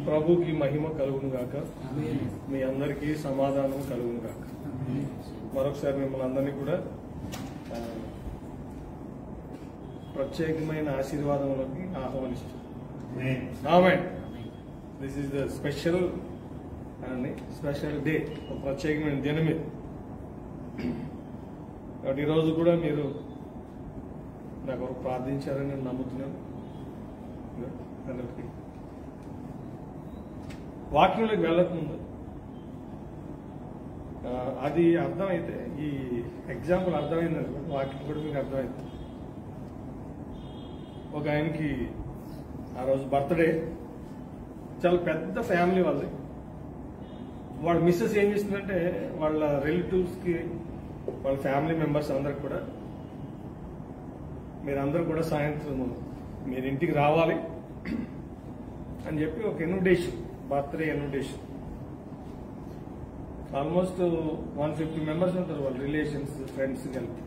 ప్రభుకి మహిమ కలుగును గాక. మీ అందరికీ సమాధానం కలుగును గాక. మరొకసారి మిమ్మల్ని అందరినీ కూడా ప్రత్యేకమైన ఆశీర్వాదంలోకి ఆహ్వానిస్తున్నాం. Amen. This is the special day, ప్రత్యేకమైన దినం ఇది. కాబట్టి ఈరోజు కూడా మీరు నాకు ఒక ప్రార్థించారని నేను నమ్ముతున్నాను. అందరికీ వాక్యంలోకి వెళ్ళకముందు అది అర్థమైతే, ఈ ఎగ్జాంపుల్ అర్థమైంది అనుకోండి, వాక్యం కూడా మీకు అర్థమైంది. ఒక ఆయనకి ఆ రోజు బర్త్డే, చాలా పెద్ద ఫ్యామిలీ వాళ్ళది. వాళ్ళ మిస్సెస్ ఏం చేస్తుందంటే వాళ్ళ రిలేటివ్స్కి, వాళ్ళ ఫ్యామిలీ మెంబర్స్ అందరికి కూడా, మీరందరూ కూడా సాయంత్రం మీరు ఇంటికి రావాలి అని చెప్పి ఒక invitation, birthday invitation. Almost 150 members ఉంటారు వాళ్ళ రిలేషన్స్, ఫ్రెండ్స్ కలిపి.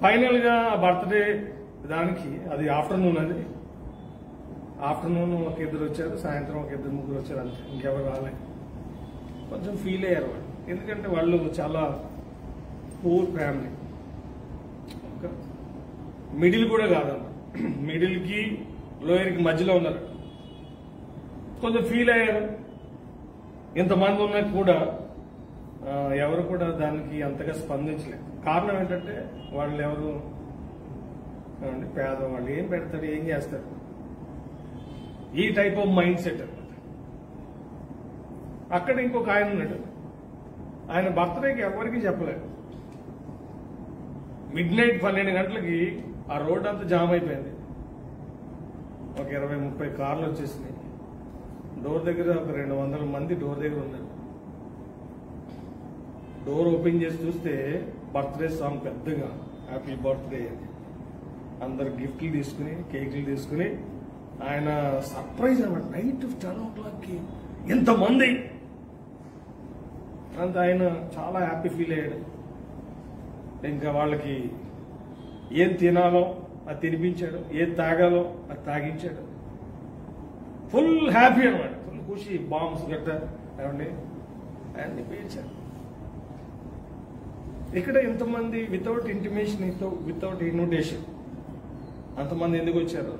ఫైనల్ గా బర్త్డే దానికి, అది ఆఫ్టర్నూన్, అది ఆఫ్టర్నూన్ ఒక ఇద్దరు వచ్చారు, సాయంత్రం ఒక ఇద్దరు ముగ్గురు వచ్చారు, అంతే, ఇంకెవరు రాలేదు. కొంచెం ఫీల్ అయ్యారు వాళ్ళు, ఎందుకంటే వాళ్ళు చాలా పూర్ ఫ్యామిలీ, మిడిల్ కూడా కాదన్న, మిడిల్ కి లోయర్ కి మధ్యలో ఉన్నారు. కొంచెం ఫీల్ అయ్యారు. ఇంతమంది ఉన్నా కూడా ఎవరు కూడా దానికి అంతగా స్పందించలేదు. కారణం ఏంటంటే వాళ్ళు ఎవరు పేదవాళ్ళు, ఏం పెడతాడు, ఏం చేస్తాడు, ఈ టైప్ ఆఫ్ మైండ్ సెట్ అనమాట. అక్కడ ఇంకొక ఆయన ఉన్నాడు, ఆయన బర్త్డేకి ఎవరికి చెప్పలేదు. మిడ్ నైట్ 12 గంటలకి ఆ రోడ్ అంతా జామ్ అయిపోయింది. ఒక 20-30 కార్లు వచ్చేసినాయి. డోర్ దగ్గర ఒక 200 మంది డోర్ దగ్గర ఉన్నారు. డోర్ ఓపెన్ చేసి చూస్తే బర్త్డే సాంగ్ పెద్దగా, హ్యాపీ బర్త్డే అని. అందరు గిఫ్ట్లు తీసుకుని, కేకులు తీసుకుని, ఆయన సర్ప్రైజ్ అన్నమాట. నైట్ 10 o'clockకి ఎంతమంది అంత, ఆయన చాలా హ్యాపీ ఫీల్ అయ్యాడు. ఇంకా వాళ్ళకి ఏం తినాలో అది తినిపించాడు, ఏది తాగాలో అది తాగించాడు. ఫుల్ హ్యాపీ అనమాట, ఫుల్ ఖుషి. బాంబ్స్ గట్ట ఏమండి అన్ని పేర్చారు. ఇక్కడ ఇంతమంది వితౌట్ ఇంటిమేషన్, వితౌట్ ఇన్విటేషన్ అంతమంది ఎందుకు వచ్చారు?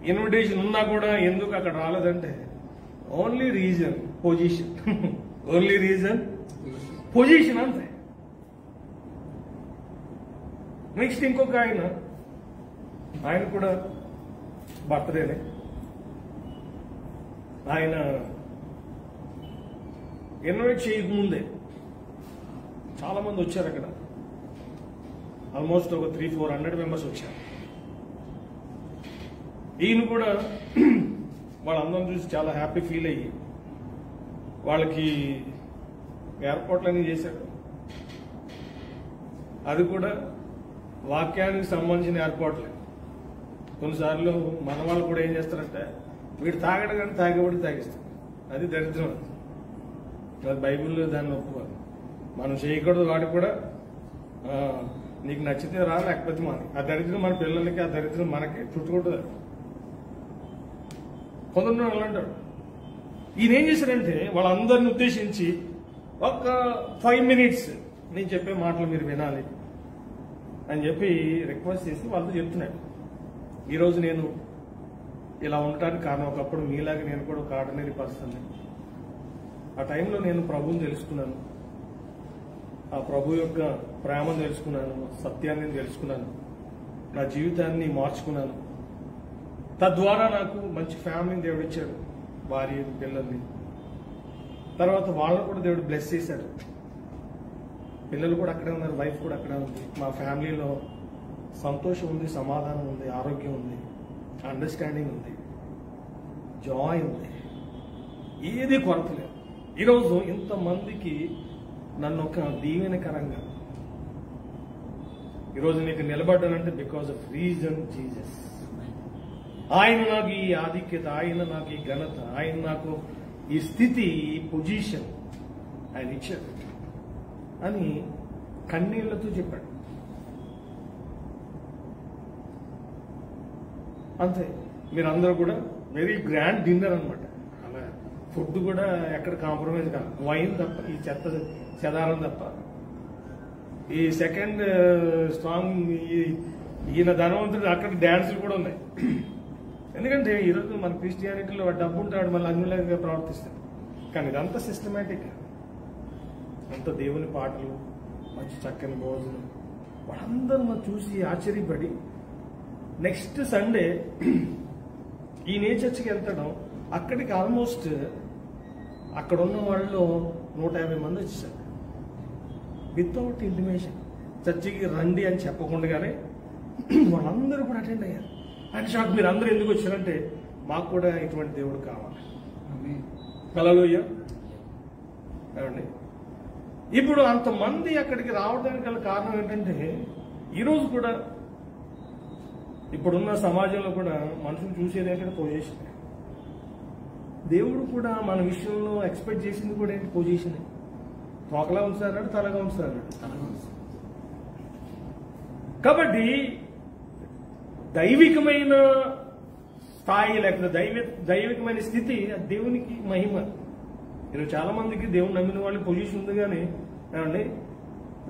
ఇన్విటేషన్ ఉన్నా కూడా ఎందుకు అక్కడ రాలేదంటే only reason position. Only reason position, అంతే. నెక్స్ట్ ఇంకొక ఆయన కూడా బర్త్డేనే. ఆయన ఇన్వైట్ చేయకముందే చాలా మంది వచ్చారు. అక్కడ ఆల్మోస్ట్ ఒక 300-400 మెంబర్స్ వచ్చారు. ఈయన కూడా వాళ్ళందరం చూసి చాలా హ్యాపీ ఫీల్ అయ్యి వాళ్ళకి ఏర్పాట్లన్నీ చేశాడు. అది కూడా వాక్యానికి సంబంధించిన ఏర్పాట్లే. కొన్నిసార్లు మన వాళ్ళు కూడా ఏం చేస్తారంటే, వీడు తాగడం కానీ తాగేవాడికి తాగిస్తారు. అది దరిద్రం. అది బైబిల్లో దాన్ని ఒప్పుకోవాలి. మనం చేయకూడదు. వాడికి కూడా నీకు నచ్చితే రా, లేకపోతే మాని. ఆ దరిద్రం మన పిల్లలకి, ఆ దరిద్రం మనకి చుట్టుకుంటుంది. కొందరు అలాంటాడు. ఈయన ఏం చేశారంటే వాళ్ళందరిని ఉద్దేశించి ఒక 5 minutes నేను చెప్పే మాటలు మీరు వినాలి అని చెప్పి రిక్వెస్ట్ చేసి వాళ్ళతో చెప్తున్నాడు. ఈరోజు నేను ఇలా ఉండటానికి కారణం, ఒకప్పుడు మీలాగా నేను కూడా ఒక ఆర్డినరీ పర్సన్. ఆ టైంలో నేను ప్రభువుని తెలుసుకున్నాను, ఆ ప్రభు యొక్క ప్రేమను తెలుసుకున్నాను, సత్యాన్ని తెలుసుకున్నాను, నా జీవితాన్ని మార్చుకున్నాను. తద్వారా నాకు మంచి ఫ్యామిలీని దేవుడు ఇచ్చాడు, భార్య, పిల్లల్ని. తర్వాత వాళ్ళని కూడా దేవుడు బ్లెస్ చేశాడు. పిల్లలు కూడా అక్కడే ఉన్నారు, వైఫ్ కూడా అక్కడే ఉంది. మా ఫ్యామిలీలో సంతోషం ఉంది, సమాధానం ఉంది, ఆరోగ్యం ఉంది, అండర్స్టాండింగ్ ఉంది, జాయ్ ఉంది, ఏది కొరత లేదు. ఈరోజు ఇంతమందికి నన్ను ఒక దీవెనకరంగా ఈరోజు నీకు నిలబడ్డానంటే బికాస్ ఆఫ్ రీజన్ జీసస్. ఆయన నాకు ఈ ఆధిక్యత, ఆయన నాకు ఈ ఘనత, ఆయన నాకు ఈ స్థితి, ఈ పొజిషన్ ఆయన ఇచ్చాడు అని కన్నీళ్లతో చెప్పాడు. అంతే. మీరందరూ కూడా వెరీ గ్రాండ్ డిన్నర్ అనమాట. అలా ఫుడ్ కూడా ఎక్కడ కాంప్రమైజ్ కాదు, వైన్ తప్ప, ఈ చెత్త చెదారం తప్ప. ఈ సెకండ్ స్ట్రాంగ్ ఈయన ధనవంతుడు, అక్కడ డ్యాన్సులు కూడా ఉన్నాయి. ఎందుకంటే ఈరోజు మన క్రిస్టియానిటీలో డబ్బు ఉంటాడు, మళ్ళీ అన్యులంగా ప్రవర్తిస్తాడు. కానీ ఇదంతా సిస్టమేటిక్, అంత దేవుని పాటలు, మంచి చక్కని భోజనం. వాళ్ళందరూ మనం చూసి ఆశ్చర్యపడి నెక్స్ట్ సండే ఈ చర్చికి వెళ్తాడు. అక్కడికి ఆల్మోస్ట్ అక్కడ ఉన్న వాళ్ళు 150 మంది వచ్చేసారు. వితౌట్ ఇంటిమేషన్, చర్చికి రండి అని చెప్పకుండానే వాళ్ళందరూ కూడా అటెండ్ అయ్యారు. ఆయన షాక్, మీరు అందరూ ఎందుకు వచ్చారంటే మాకు కూడా ఇటువంటి దేవుడు కావాలి. హల్లెలూయా. ఏమండి, ఇప్పుడు అంతమంది అక్కడికి రావడానికి గల కారణం ఏంటంటే ఈరోజు కూడా ఇప్పుడున్న సమాజంలో కూడా మనుషులు చూసేది ఏంటంటే పొజిషన్. దేవుడు కూడా మన విషయంలో ఎక్స్పెక్ట్ చేసింది కూడా ఏంటి? పొజిషన్. తోకలా ఉంచుతాడు, తలగా ఉంచుతాడు. కాబట్టి దైవికమైన స్థాయి లేకపోతే దైవికమైన స్థితి దేవునికి మహిమ. ఈరోజు చాలా మందికి దేవుడు నమ్మిన వాళ్ళకి పొజిషన్ ఉంది, కానీ ఏమండి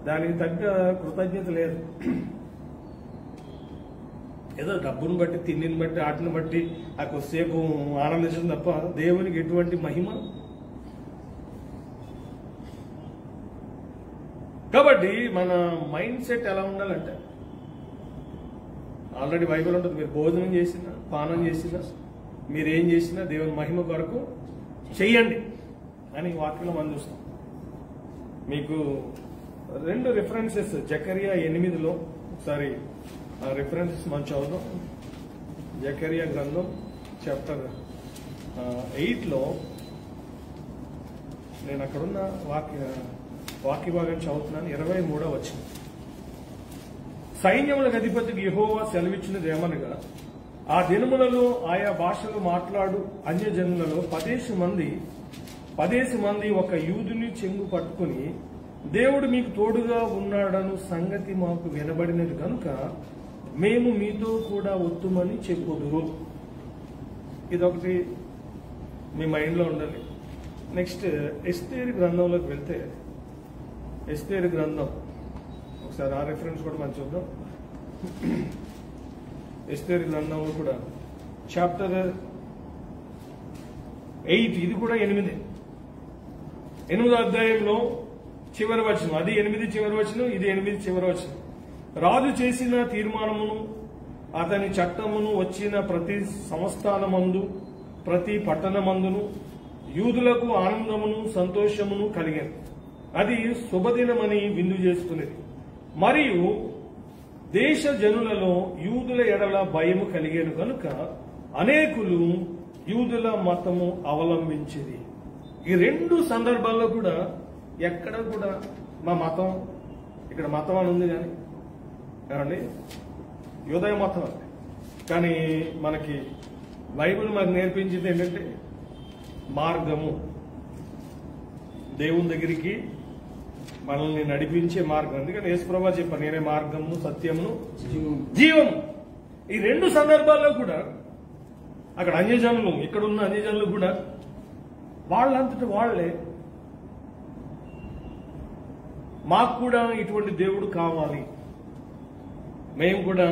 దానికి తగ్గ కృతజ్ఞత లేదు. ఏదో డబ్బును బట్టి, తిండిని బట్టి, ఆటను బట్టి ఆ కొద్దిసేపు ఆనందించడం తప్ప దేవునికి ఎటువంటి మహిమ. కాబట్టి మన మైండ్ సెట్ ఎలా ఉండాలంటే, ఆల్రెడీ బైబిల్ ఉంటుంది, మీరు భోజనం చేసినా, పానం చేసినా, మీరేం చేసినా దేవుని మహిమ కొరకు చెయ్యండి అని వాక్యంలో మనం చూస్తాం. మీకు 2 రిఫరెన్సెస్ జకరియా 8లో ఒకసారి ఆ రిఫరెన్సెస్ మనం చదువుదాం. జకరియా గ్రంథం చాప్టర్ 8లో నేను అక్కడున్న వాక్య భాగం చదువుతున్నాను. 23వ వచనం. సైన్యములకు అధిపతికి యెహోవా సెలవిచ్చినది ఏమనగా, ఆ దినములలో ఆయా భాషలు మాట్లాడు అన్యజనులలో 10 మంది ఒక యూదుని చెంగు పట్టుకుని, దేవుడు మీకు తోడుగా ఉన్నాడను సంగతి మాకు వినబడినది కనుక మేము మీతో కూడా వత్తుమని చెప్పుదురు. ఇదొకటి మీ మైండ్లో ఉండాలి. నెక్స్ట్ ఎస్తేరు గ్రంథంలోకి వెళ్తే, ఎస్తేరు గ్రంథం ఒకసారి ఆ రెఫరెన్స్ కూడా మనం చూద్దాం. ఎస్తేరు గ్రంథంలో కూడా చాప్టర్ 8, ఇది కూడా 8వ అధ్యాయంలో చివరి వచనం. అది 8 చివరి వచనం, ఇది 8 చివరి వచనం. రాజు చేసిన తీర్మానమును అతని చట్టమును వచ్చిన ప్రతి సంస్థానమందు ప్రతి పట్టణమందును యూదులకు ఆనందమును సంతోషమును కలిగేది. అది శుభదినమని విందు చేసుకునేది. మరియు దేశ జనులలో యూదుల ఎడల భయము కలిగేను కనుక అనేకులు యూదుల మతము అవలంబించేది. ఈ 2 సందర్భాల్లో కూడా ఎక్కడ కూడా మా మతం, ఇక్కడ మతం అని ఉంది కానీ ఏమండి యూదయ మతం అని. కానీ మనకి బైబిల్ మాకు నేర్పించింది ఏంటంటే మార్గము, దేవుని దగ్గరికి మనల్ని నడిపించే మార్గం. అందుకని యేసుప్రభువు చెప్పారు, నేనే మార్గము సత్యమును జీవము. ఈ 2 సందర్భాల్లో కూడా అక్కడ అన్యజనులు, ఇక్కడ ఉన్న అన్యజనులు కూడా వాళ్ళంతటి వాళ్లే మాకు కూడా ఇటువంటి దేవుడు కావాలి, మేము కూడా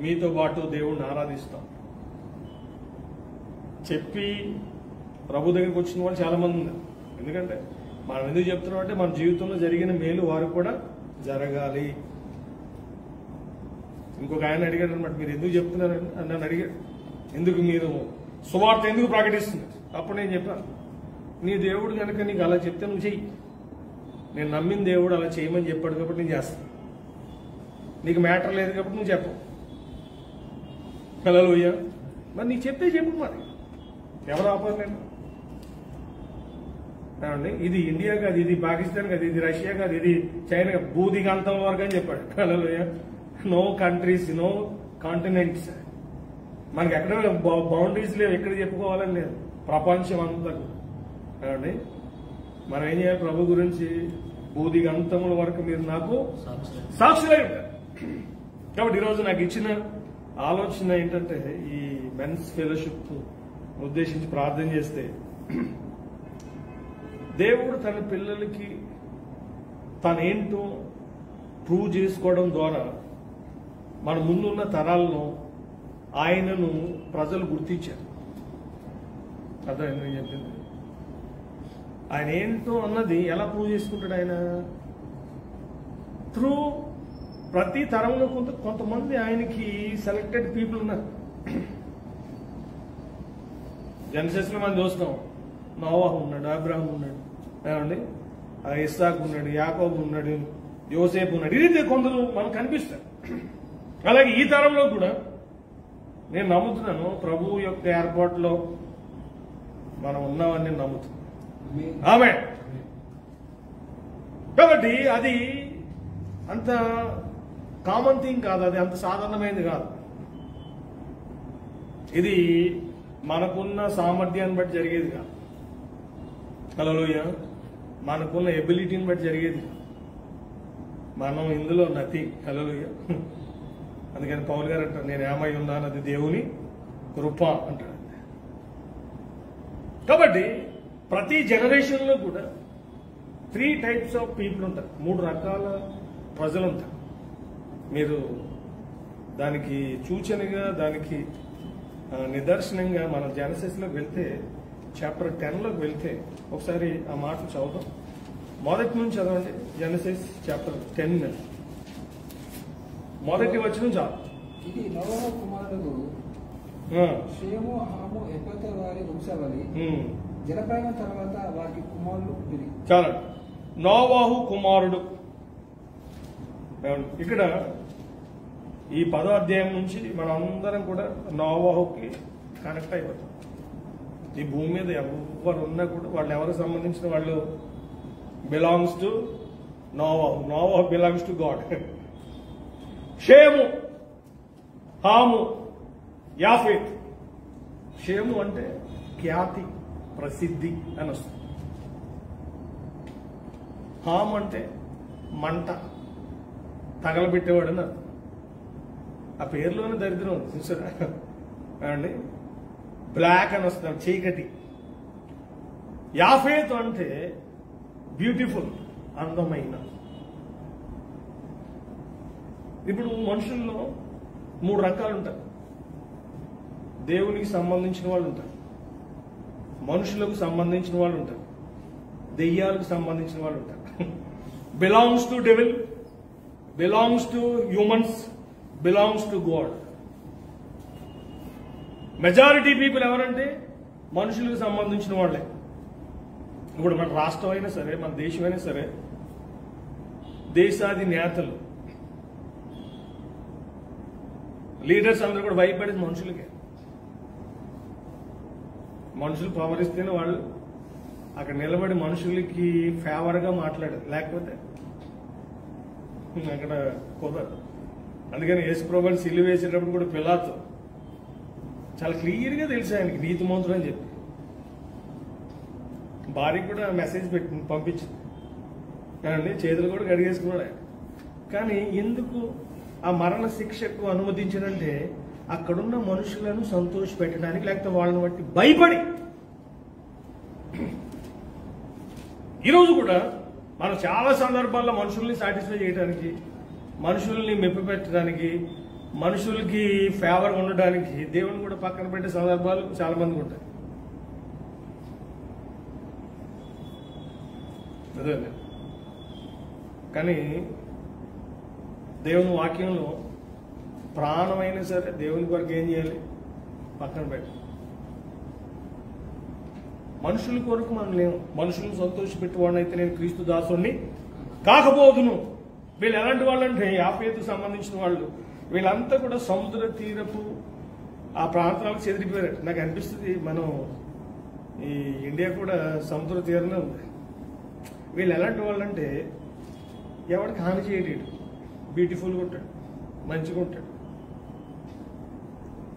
మీతో పాటు దేవుడిని ఆరాధిస్తాం చెప్పి ప్రభు దగ్గరికి వచ్చిన వాళ్ళు చాలా మంది ఉన్నారు. ఎందుకంటే మనం ఎందుకు చెప్తున్నాం అంటే మన జీవితంలో జరిగిన మేలు వారు కూడా జరగాలి. ఇంకొక ఆయన అడిగాడు అనమాట, మీరు ఎందుకు చెప్తున్నారని నన్ను అడిగాడు, ఎందుకు మీరు సువార్త ఎందుకు ప్రకటిస్తున్నారు? అప్పుడు నేను చెప్పాను, నీ దేవుడు కనుక నీకు అలా చెప్తే నువ్వు చెయ్యి. నేను నమ్మిన దేవుడు అలా చేయమని చెప్పాడు కాబట్టి నేను చేస్తాను. నీకు మ్యాటర్ లేదు కాబట్టి నువ్వు చెప్పు. హల్లెలూయా. మరి నీకు చెప్తే చెప్పు, మరి ఎవరు ఆపర్లేదు. ఇది ఇండియా కాదు, ఇది పాకిస్తాన్ కాదు, ఇది రష్యా కాదు, ఇది చైనా కాదు, భూదిగంతం వరకు అని చెప్పాడు. Hallelujah. No countries, no continents. మనకి ఎక్కడ బౌండరీస్ లేవు, ఎక్కడ చెప్పుకోవాలని లేదు, ప్రపంచం అంతా. ఏమండి మనం ఏం చేయాలి? ప్రభు గురించి భూదిగంతముల వరకు మీరు నాకు సాక్షులై ఉంటారు. కాబట్టి ఈరోజు నాకు ఇచ్చిన ఆలోచన ఏంటంటే, ఈ మెన్స్ ఫెలోషిప్ ఉద్దేశించి ప్రార్థన చేస్తే దేవుడు తన పిల్లలకి తనేంటో ప్రూవ్ చేసుకోవడం ద్వారా మన ముందున్న తరాల్లో ఆయనను ప్రజలు గుర్తించారు. అర్థమైంది నేను చెప్పింది? ఆయన ఏంటో అన్నది ఎలా ప్రూవ్ చేసుకుంటాడు ఆయన? త్రూ ప్రతి తరంలో కొంతమంది ఆయనకి సెలెక్టెడ్ పీపుల్ ఉన్నారు. జెనసిస్ లో మనం చూస్తాం, నోవాహు ఉన్నాడు, అబ్రహాం ఉన్నాడు, ఏమండి ఇస్సాకు ఉన్నాడు, యాకోబు ఉన్నాడు, యోసేపు ఉన్నాడు. ఇది కొందరు మనకు కనిపిస్తారు. అలాగే ఈ తరంలో కూడా నేను నమ్ముతున్నాను, ప్రభు యొక్క ఏర్పాటులో మనం ఉన్నామని నేను నమ్ముతున్నాను. ఆమె కాబట్టి అది అంత కామన్ థింగ్ కాదు, అది అంత సాధారణమైనది కాదు. ఇది మనకున్న సామర్థ్యాన్ని బట్టి జరిగేది కాదు. హల్లెలూయా. మనకున్న ఎబిలిటీని బట్టి జరిగేది కాదు. మనం ఇందులో నథింగ్. హల్లెలూయా. అందుకని పౌలు గారు అంటారు, నేను ఏమై ఉన్నాను అది దేవుని కృప అంటాడు. కాబట్టి ప్రతి జనరేషన్లో కూడా 3 types ఆఫ్ పీపుల్ ఉంటారు, 3 రకాల ప్రజలు ఉంటారు. మీరు దానికి సూచనగా, దానికి నిదర్శనంగా మన జెనసిస్లోకి వెళ్తే, చాప్టర్ 10లోకి వెళ్తే ఒకసారి ఆ మాటలు చదువుతాం. మొదటి నుంచి చదవండి. జెనసిస్ చాప్టర్ 10 మొదటి వచనం చాలు. ఇది నోవహు కుమారుడు షేము, హాము, యెఫెతు వారి వంశావళి. జలప్రళయం తర్వాత వారికి కుమారులు ఇది. చాలా నోవాహు కుమారుడు. ఇక్కడ ఈ 10వ అధ్యాయం నుంచి మనం అందరం కూడా నోవాహుకి కనెక్ట్ అయిపోతాం. ఈ భూమి మీద ఎవరు ఉన్నా కూడా వాళ్ళు ఎవరికి సంబంధించిన వాళ్ళు belongs to Novahu. Novahu belongs to God. షేము, హాము, యాఫెత్. షేము అంటే ఖ్యాతి, ప్రసిద్ధి అని వస్తుంది. హాము అంటే మంట, తగలబెట్టేవాడు అని అర్థం. ఆ పేరులోనే దరిద్రం ఉంది చూసారా అండి. బ్లాక్ అని వస్తుంది, చీకటి. యాఫేత్ అంటే బ్యూటిఫుల్, అందమైన. ఇప్పుడు మనుషుల్లో 3 రకాలు ఉంటారు. దేవునికి సంబంధించిన వాళ్ళు ఉంటారు, మనుషులకు సంబంధించిన వాళ్ళు ఉంటారు, దెయ్యాలకు సంబంధించిన వాళ్ళు ఉంటారు. Belongs to devil, belongs to humans, belongs to God. Majority people ఎవరంటే మనుషులకు సంబంధించిన వాళ్ళే. ఇప్పుడు మన రాష్ట్రం అయినా సరే, మన దేశం అయినా సరే, దేశాది నేతలు, లీడర్స్ అందరూ కూడా భయపడేది మనుషులకే. మనుషులు పవర్ ఇస్తేనే వాళ్ళు అక్కడ నిలబడి మనుషులకి ఫేవర్గా మాట్లాడారు, లేకపోతే అక్కడ కుదరదు. అందుకని యేసుప్రభుని సిలువ వేసేటప్పుడు కూడా పిలాతు చాలా క్లియర్గా తెలిసి ఆయనకి నీతిమంతుడు అని చెప్పి భార్యకి కూడా మెసేజ్ పంపించింది అండి, చేతులు కూడా కడిగేసుకున్నాడు ఆయన. కానీ ఎందుకు ఆ మరణ శిక్షకు అనుమతించాడంటే అక్కడున్న మనుషులను సంతోష పెట్టడానికి, లేకపోతే వాళ్ళని బట్టి భయపడి. ఈరోజు కూడా మనం చాలా సందర్భాల్లో మనుషుల్ని సాటిస్ఫై చేయడానికి, మనుషుల్ని మెప్పిపెట్టడానికి, మనుషులకి ఫేవర్ ఉండడానికి దేవుని కూడా పక్కన పెట్టే సందర్భాలు చాలా మందికి ఉంటాయి. అదే కానీ దేవుని వాక్యంలో ప్రాణమైనా సరే దేవుని కొరకు ఏం చేయాలి? పక్కన పెట్టి. మనుషుల కొరకు మనం లేము. మనుషులను సంతోషపెట్టేవాడినైతే నేను క్రీస్తు దాసుని కాకపోదును. వీళ్ళు ఎలాంటి వాళ్ళు అంటే యాఫేతుకు సంబంధించిన వాళ్ళు. వీళ్ళంతా కూడా సముద్ర తీరపు ఆ ప్రాంతాలకు చెదిరిపోయారు. నాకు అనిపిస్తుంది మనం ఈ ఇండియా కూడా సముద్ర తీరనే ఉంది. వీళ్ళు ఎలాంటి వాళ్ళు అంటే ఎవరికి హాని చేయలేడు, బ్యూటిఫుల్గా ఉంటాడు, మంచిగా ఉంటాడు,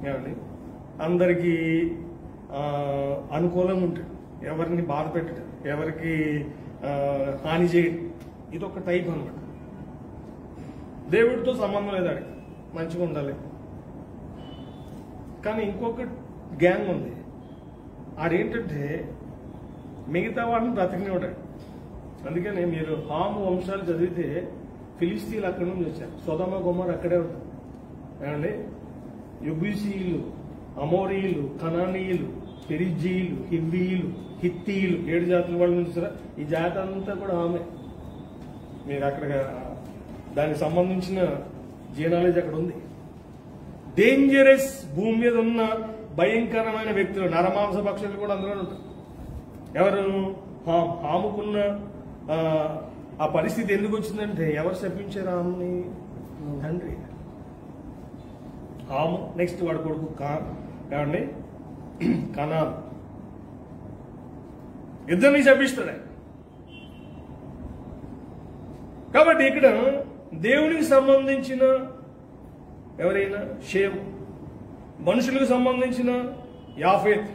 ఏమండి అందరికీ అనుకూలంగా ఉంటాడు, ఎవరిని బాధ పెట్టడు, ఎవరికి హాని చేయడు. ఇదొక టైప్ అన్నమాట. దేవుడితో సంబంధం లేదు, ఆడికి మంచిగా ఉండాలి. కానీ ఇంకొక గ్యాంగ్ ఉంది, ఆడేంటంటే మిగతా వాళ్ళని బ్రతకనివ్వడాడు. అందుకని మీరు హాము వంశాలు చదివితే ఫిలిస్తీన్లు అక్కడి నుంచి వచ్చారు, సొదొమ గొమొర అక్కడే ఉంటారు ఏమండి. యెబూసీయులు, అమోరీయులు, కనానీయులు, పెరిజీయులు, హివ్వీయులు, హిత్తీయులు, 7 జాతుల వాళ్ళ నుంచి చూసారా. ఈ జాతి అంతా కూడా ఆమె. మీరు అక్కడ దానికి సంబంధించిన జీనాలజీ అక్కడ ఉంది. డేంజరస్, భూమి మీద ఉన్న భయంకరమైన వ్యక్తులు, నరమాంస పక్షులు కూడా అందులో ఉంటారు. ఎవరు? హాముకున్న ఆ పరిస్థితి ఎందుకు వచ్చిందంటే ఎవరు శపించారు ఆమెని? తండ్రి. హాము నెక్స్ట్ వాడు కొడుకు ఏమండి కనాన్, ఇద్దరిని శపిస్తాడు. కాబట్టి ఇక్కడ దేవునికి సంబంధించిన ఎవరైనా షేమ్, మనుషులకు సంబంధించిన యాఫేత్,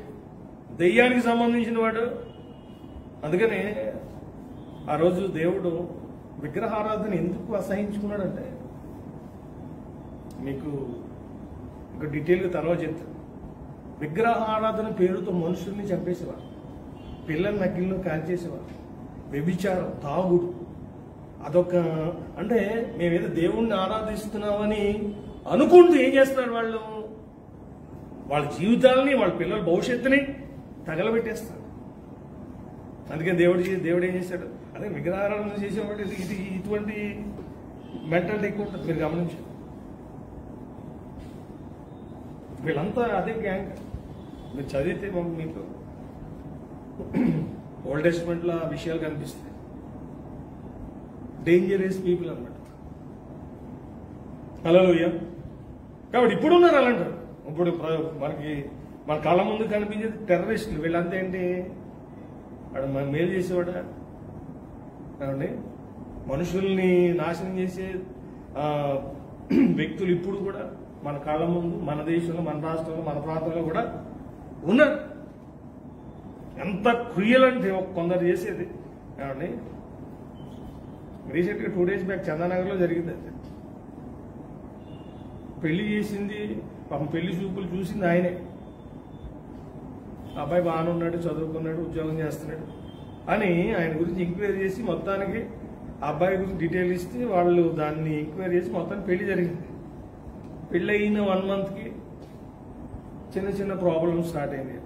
దెయ్యానికి సంబంధించిన వాడు. అందుకనే ఆ రోజు దేవుడు విగ్రహారాధన ఎందుకు అసహించుకున్నాడంటే, మీకు ఇంకా డీటెయిల్గా తర్వాత చెప్తాను. విగ్రహారాధన పేరుతో మనుషుల్ని చంపేసేవారు, పిల్లల్ని నకిల్లో కాల్చేసేవారు, వ్యభిచారం, తాగుడు. అదొక అంటే మేమేదో దేవుణ్ణి ఆరాధిస్తున్నామని అనుకుంటూ ఏం చేస్తున్నారు వాళ్ళు? వాళ్ళ జీవితాలని, వాళ్ళ పిల్లల భవిష్యత్తుని తగలబెట్టేస్తారు. అందుకని దేవుడు ఏం చేశాడు? అదే విగ్రహారాధన చేసేవాడు ఇది ఇటువంటి మెంటాలిటీ ఎక్కువ ఉంటుంది. మీరు గమనించారు, వీళ్ళంతా అదే గ్యాంగ్. మీరు చదివితే మీకు ఓల్డ్ టెస్ట్మెంట్లో ఆ విషయాలు కనిపిస్తాయి. డేంజరస్ పీపుల్ అన్నమాట. హల్లెలూయా. కాబట్టి ఇప్పుడున్నారు అలాంటారు. ఇప్పుడు మన కళ్ళ ముందు కనిపించేది టెర్రరిస్టులు. వీళ్ళంతా ఏంటి? వాడు మేలు చేసేవాడా? ఏమండి, మనుషుల్ని నాశనం చేసే వ్యక్తులు ఇప్పుడు కూడా మన కళ్ళ ముందు, మన దేశంలో, మన రాష్ట్రంలో, మన ప్రాంతంలో కూడా ఉన్నారు. ఎంత క్రూయల్ అంటే కొందరు చేసేది. ఏమండి, రీసెంట్గా 2 days బ్యాక్ చందానగర్లో జరిగింది. అది పెళ్లి చేసింది పాపం, పెళ్లి చూపులు చూసింది ఆయనే. అబ్బాయి బాగానే ఉన్నాడు, చదువుకున్నాడు, ఉద్యోగం చేస్తున్నాడు అని ఆయన గురించి ఎంక్వైరీ చేసి మొత్తానికి అబ్బాయి గురించి డీటెయిల్ ఇస్తే వాళ్ళు దాన్ని ఎంక్వైరీ చేసి మొత్తానికి పెళ్లి జరిగింది. పెళ్ళి అయిన 1 monthకి చిన్న చిన్న ప్రాబ్లమ్స్ స్టార్ట్ అయినాయి.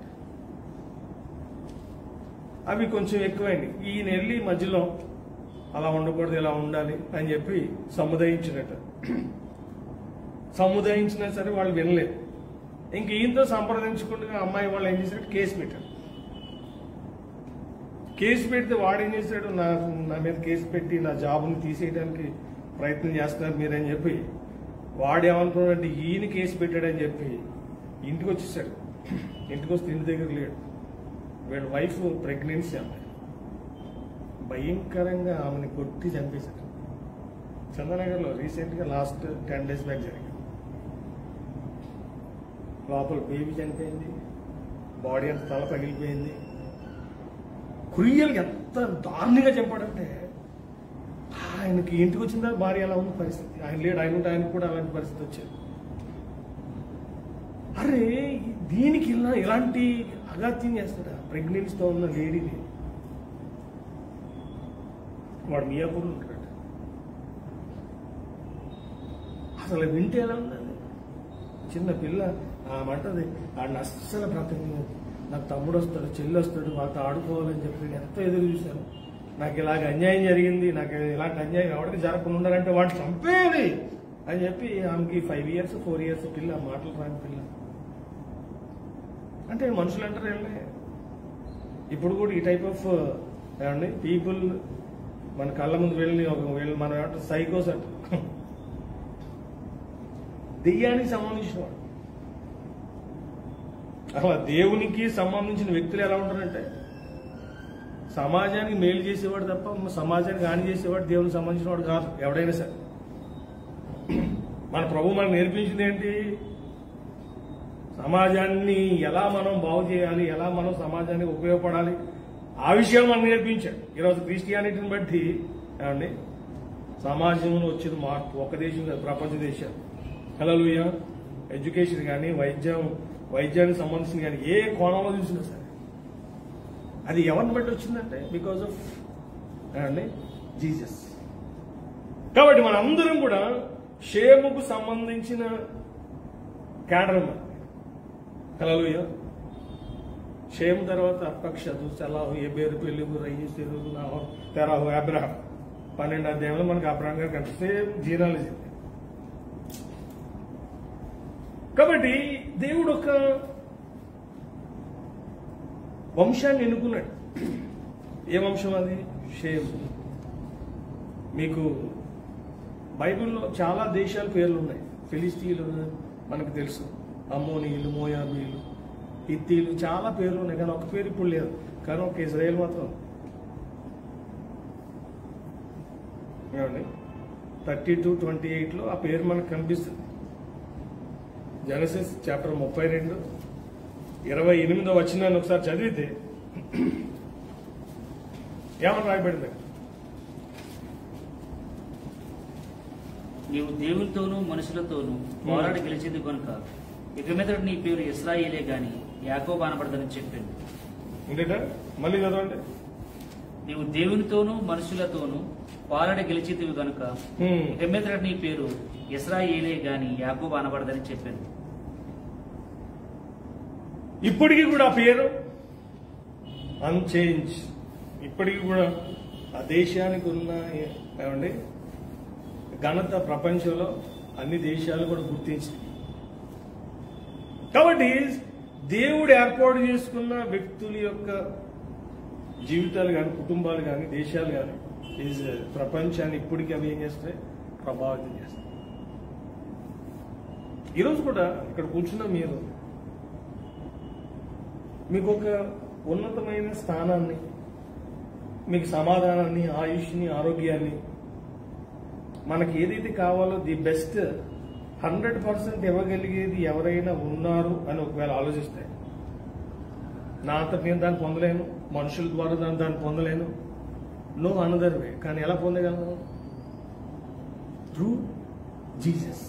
అవి కొంచెం ఎక్కువైంది. ఈయన వెళ్ళి మధ్యలో అలా ఉండకూడదు, ఇలా ఉండాలి అని చెప్పి సముదాయించినా సరే వాళ్ళు వినలేదు. ఇంక ఈయనతో సంప్రదించుకుంటే అమ్మాయి వాళ్ళు ఏం చేశారు? కేసు పెట్టారు. కేసు పెడితే వాడు ఏం చేశాడు? నా మీద కేసు పెట్టి నా జాబ్ని తీసేయడానికి ప్రయత్నం చేస్తున్నారు మీరని చెప్పి వాడు ఏమనుకున్నాడంటే ఈయన కేసు పెట్టాడని చెప్పి ఇంటికి వచ్చేసాడు. ఇంటికి వస్తే ఇంటి దగ్గర లేడు. వీళ్ళ వైఫ్ ప్రెగ్నెన్సీ అమ్మాయి, భయంకరంగా ఆమెను కొట్టి చంపేశాడు. చందనగర్లో రీసెంట్గా లాస్ట్ 10 days బ్యాక్ జరిగింది. లోపల బేబీ చనిపోయింది, బాడీ అంతా తల పగిలిపోయింది. క్రూయల్గా ఎంత దారుణంగా చంపాడంటే ఆయనకి ఇంటికి వచ్చిన భార్య ఎలా ఉంది పరిస్థితి. ఆయన లేడు, ఆయన ఉంటే ఆయనకు కూడా అలాంటి పరిస్థితి వచ్చేది. అరే దీనికి ఇలాంటి అగాత్యం చేస్తాడా? ప్రెగ్నెన్సీతో ఉన్న లేడీని. వాడు మియాపూర్లో ఉంటాడు. అసలు వింటే ఎలా ఉందండి? చిన్న పిల్ల ఆమంటది, ఆడిని అస్సలు బ్రతకలేదు. నాకు తమ్ముడు వస్తాడు, చెల్లి వస్తాడు, వాళ్ళతో ఆడుకోవాలని చెప్పి ఎంతో ఎదురు చూశాను. నాకు ఇలాగ అన్యాయం జరిగింది, నాకు ఇలాంటి అన్యాయం ఎవరికి జరగకుండా ఉండాలంటే వాడు చంపేయాలి అని చెప్పి ఆమెకి 5 years 4 years పిల్ల, మాటలు రాని పిల్ల. అంటే మనుషులు అంటారు ఏమండి, ఇప్పుడు కూడా ఈ టైప్ ఆఫ్ ఏమండి పీపుల్ మన కళ్ళ ముందు వెళ్ళి మనం ఏమంటారు సైకోస్ అంట. దెయ్యానికి సంబంధించిన వాడు. అసలు దేవునికి సంబంధించిన వ్యక్తులు ఎలా ఉంటారంటే సమాజానికి మేలు చేసేవాడు తప్ప సమాజానికి హాని చేసేవాడు దేవునికి సంబంధించిన వాడు కాదు ఎవడైనా సరే. మన ప్రభు మనకు నేర్పించింది ఏంటి? సమాజాన్ని ఎలా మనం బాగు చేయాలి, ఎలా మనం సమాజానికి ఉపయోగపడాలి, ఆ విషయాలు మనం నేర్పించాడు. ఈరోజు క్రిస్టియానిటీని బట్టి ఏమండి సమాజంలో వచ్చేది మార్పు ఒక దేశం కాదు, ప్రపంచ దేశాలు. హల్లెలూయా. ఎడ్యుకేషన్ కానీ, వైద్యం, వైద్యానికి సంబంధించిన కానీ ఏ కోణంలో చూసినా సరే అది ఎవరిని బట్టి వచ్చిందంటే బికాజ్ ఆఫ్ అండి జీసస్. కాబట్టి మన అందరం కూడా షేముకు సంబంధించిన క్యాడర్. హల్లెలూయా. షేము తర్వాత అర్పక్షదు, సెలాహు, ఎబేరు, పెళ్ళిగు, రయ్యి, సెరుగు, నాహోరు, తెరాహు, అబ్రహాం. 12 అధ్యాయంలో మనకు అబ్రహాం గారు కనిపిస్తే జీనాలజీ. కాబట్టి దేవుడు ఒక వంశాన్ని ఎన్నుకున్నాడు. ఏ వంశం అది? షేము. మీకు బైబిల్లో చాలా దేశాల పేర్లు ఉన్నాయి. ఫిలిస్తీన్లు మనకు తెలుసు, అమ్మోనీయులు, మోయాబీలు, హిత్తీలు, చాలా పేర్లు ఉన్నాయి. కానీ ఒక పేరు ఇప్పుడు లేదు. కానీ ఒక ఇజ్రాయేల్ మాత్రం. ఏమండి 32:28 ఆ పేరు మనకు కనిపిస్తుంది. జెనసిస్ చాప్టర్ 32 28వ వచనాన్ని ఒకసారి చదివితే ఏమని రాయబడింది? నీవు దేవునితోనూ మనుషులతోనూ పోరాడి గెలిచింది కనుక ఇక మీద నీ పేరు ఇశ్రాయేలే గాని యాకోబు అనబడదని చెప్పింది. ఇంకేట మళ్ళీ చదవండి. నీవు దేవునితోనూ మనుషులతోనూ పోరాడి గెలిచితివి కనుక ఇక మీద నీ పేరు ఇశ్రాయేలే గాని యాకోబు అనబడదని చెప్పింది. ఇప్పటికీ కూడా ఆ పేరు అన్చేంజ్. ఇప్పటికీ కూడా ఆ దేశానికి ఉన్న ఏమండి ఘనత ప్రపంచంలో అన్ని దేశాలు కూడా గుర్తించింది. కాబట్టి దేవుడు ఏర్పాటు చేసుకున్న వ్యక్తుల యొక్క జీవితాలు కానీ, కుటుంబాలు కానీ, దేశాలు కానీ ప్రపంచాన్ని ఇప్పటికీ అవి ఏం చేస్తాయి? ప్రభావితం చేస్తాయి. ఈరోజు కూడా ఇక్కడ కూర్చున్న మీకు ఒక ఉన్నతమైన స్థానాన్ని, మీకు సమాధానాన్ని, ఆయుష్ని, ఆరోగ్యాన్ని, మనకి ఏదైతే కావాలో ది బెస్ట్ 100% ఇవ్వగలిగేది ఎవరైనా ఉన్నారు అని ఒకవేళ ఆలోచిస్తే, నా అంతటి నేను దాన్ని పొందలేను, మనుషుల ద్వారా దాన్ని పొందలేను, నో అనదర్ వే. కానీ ఎలా పొందగలను? Through Jesus.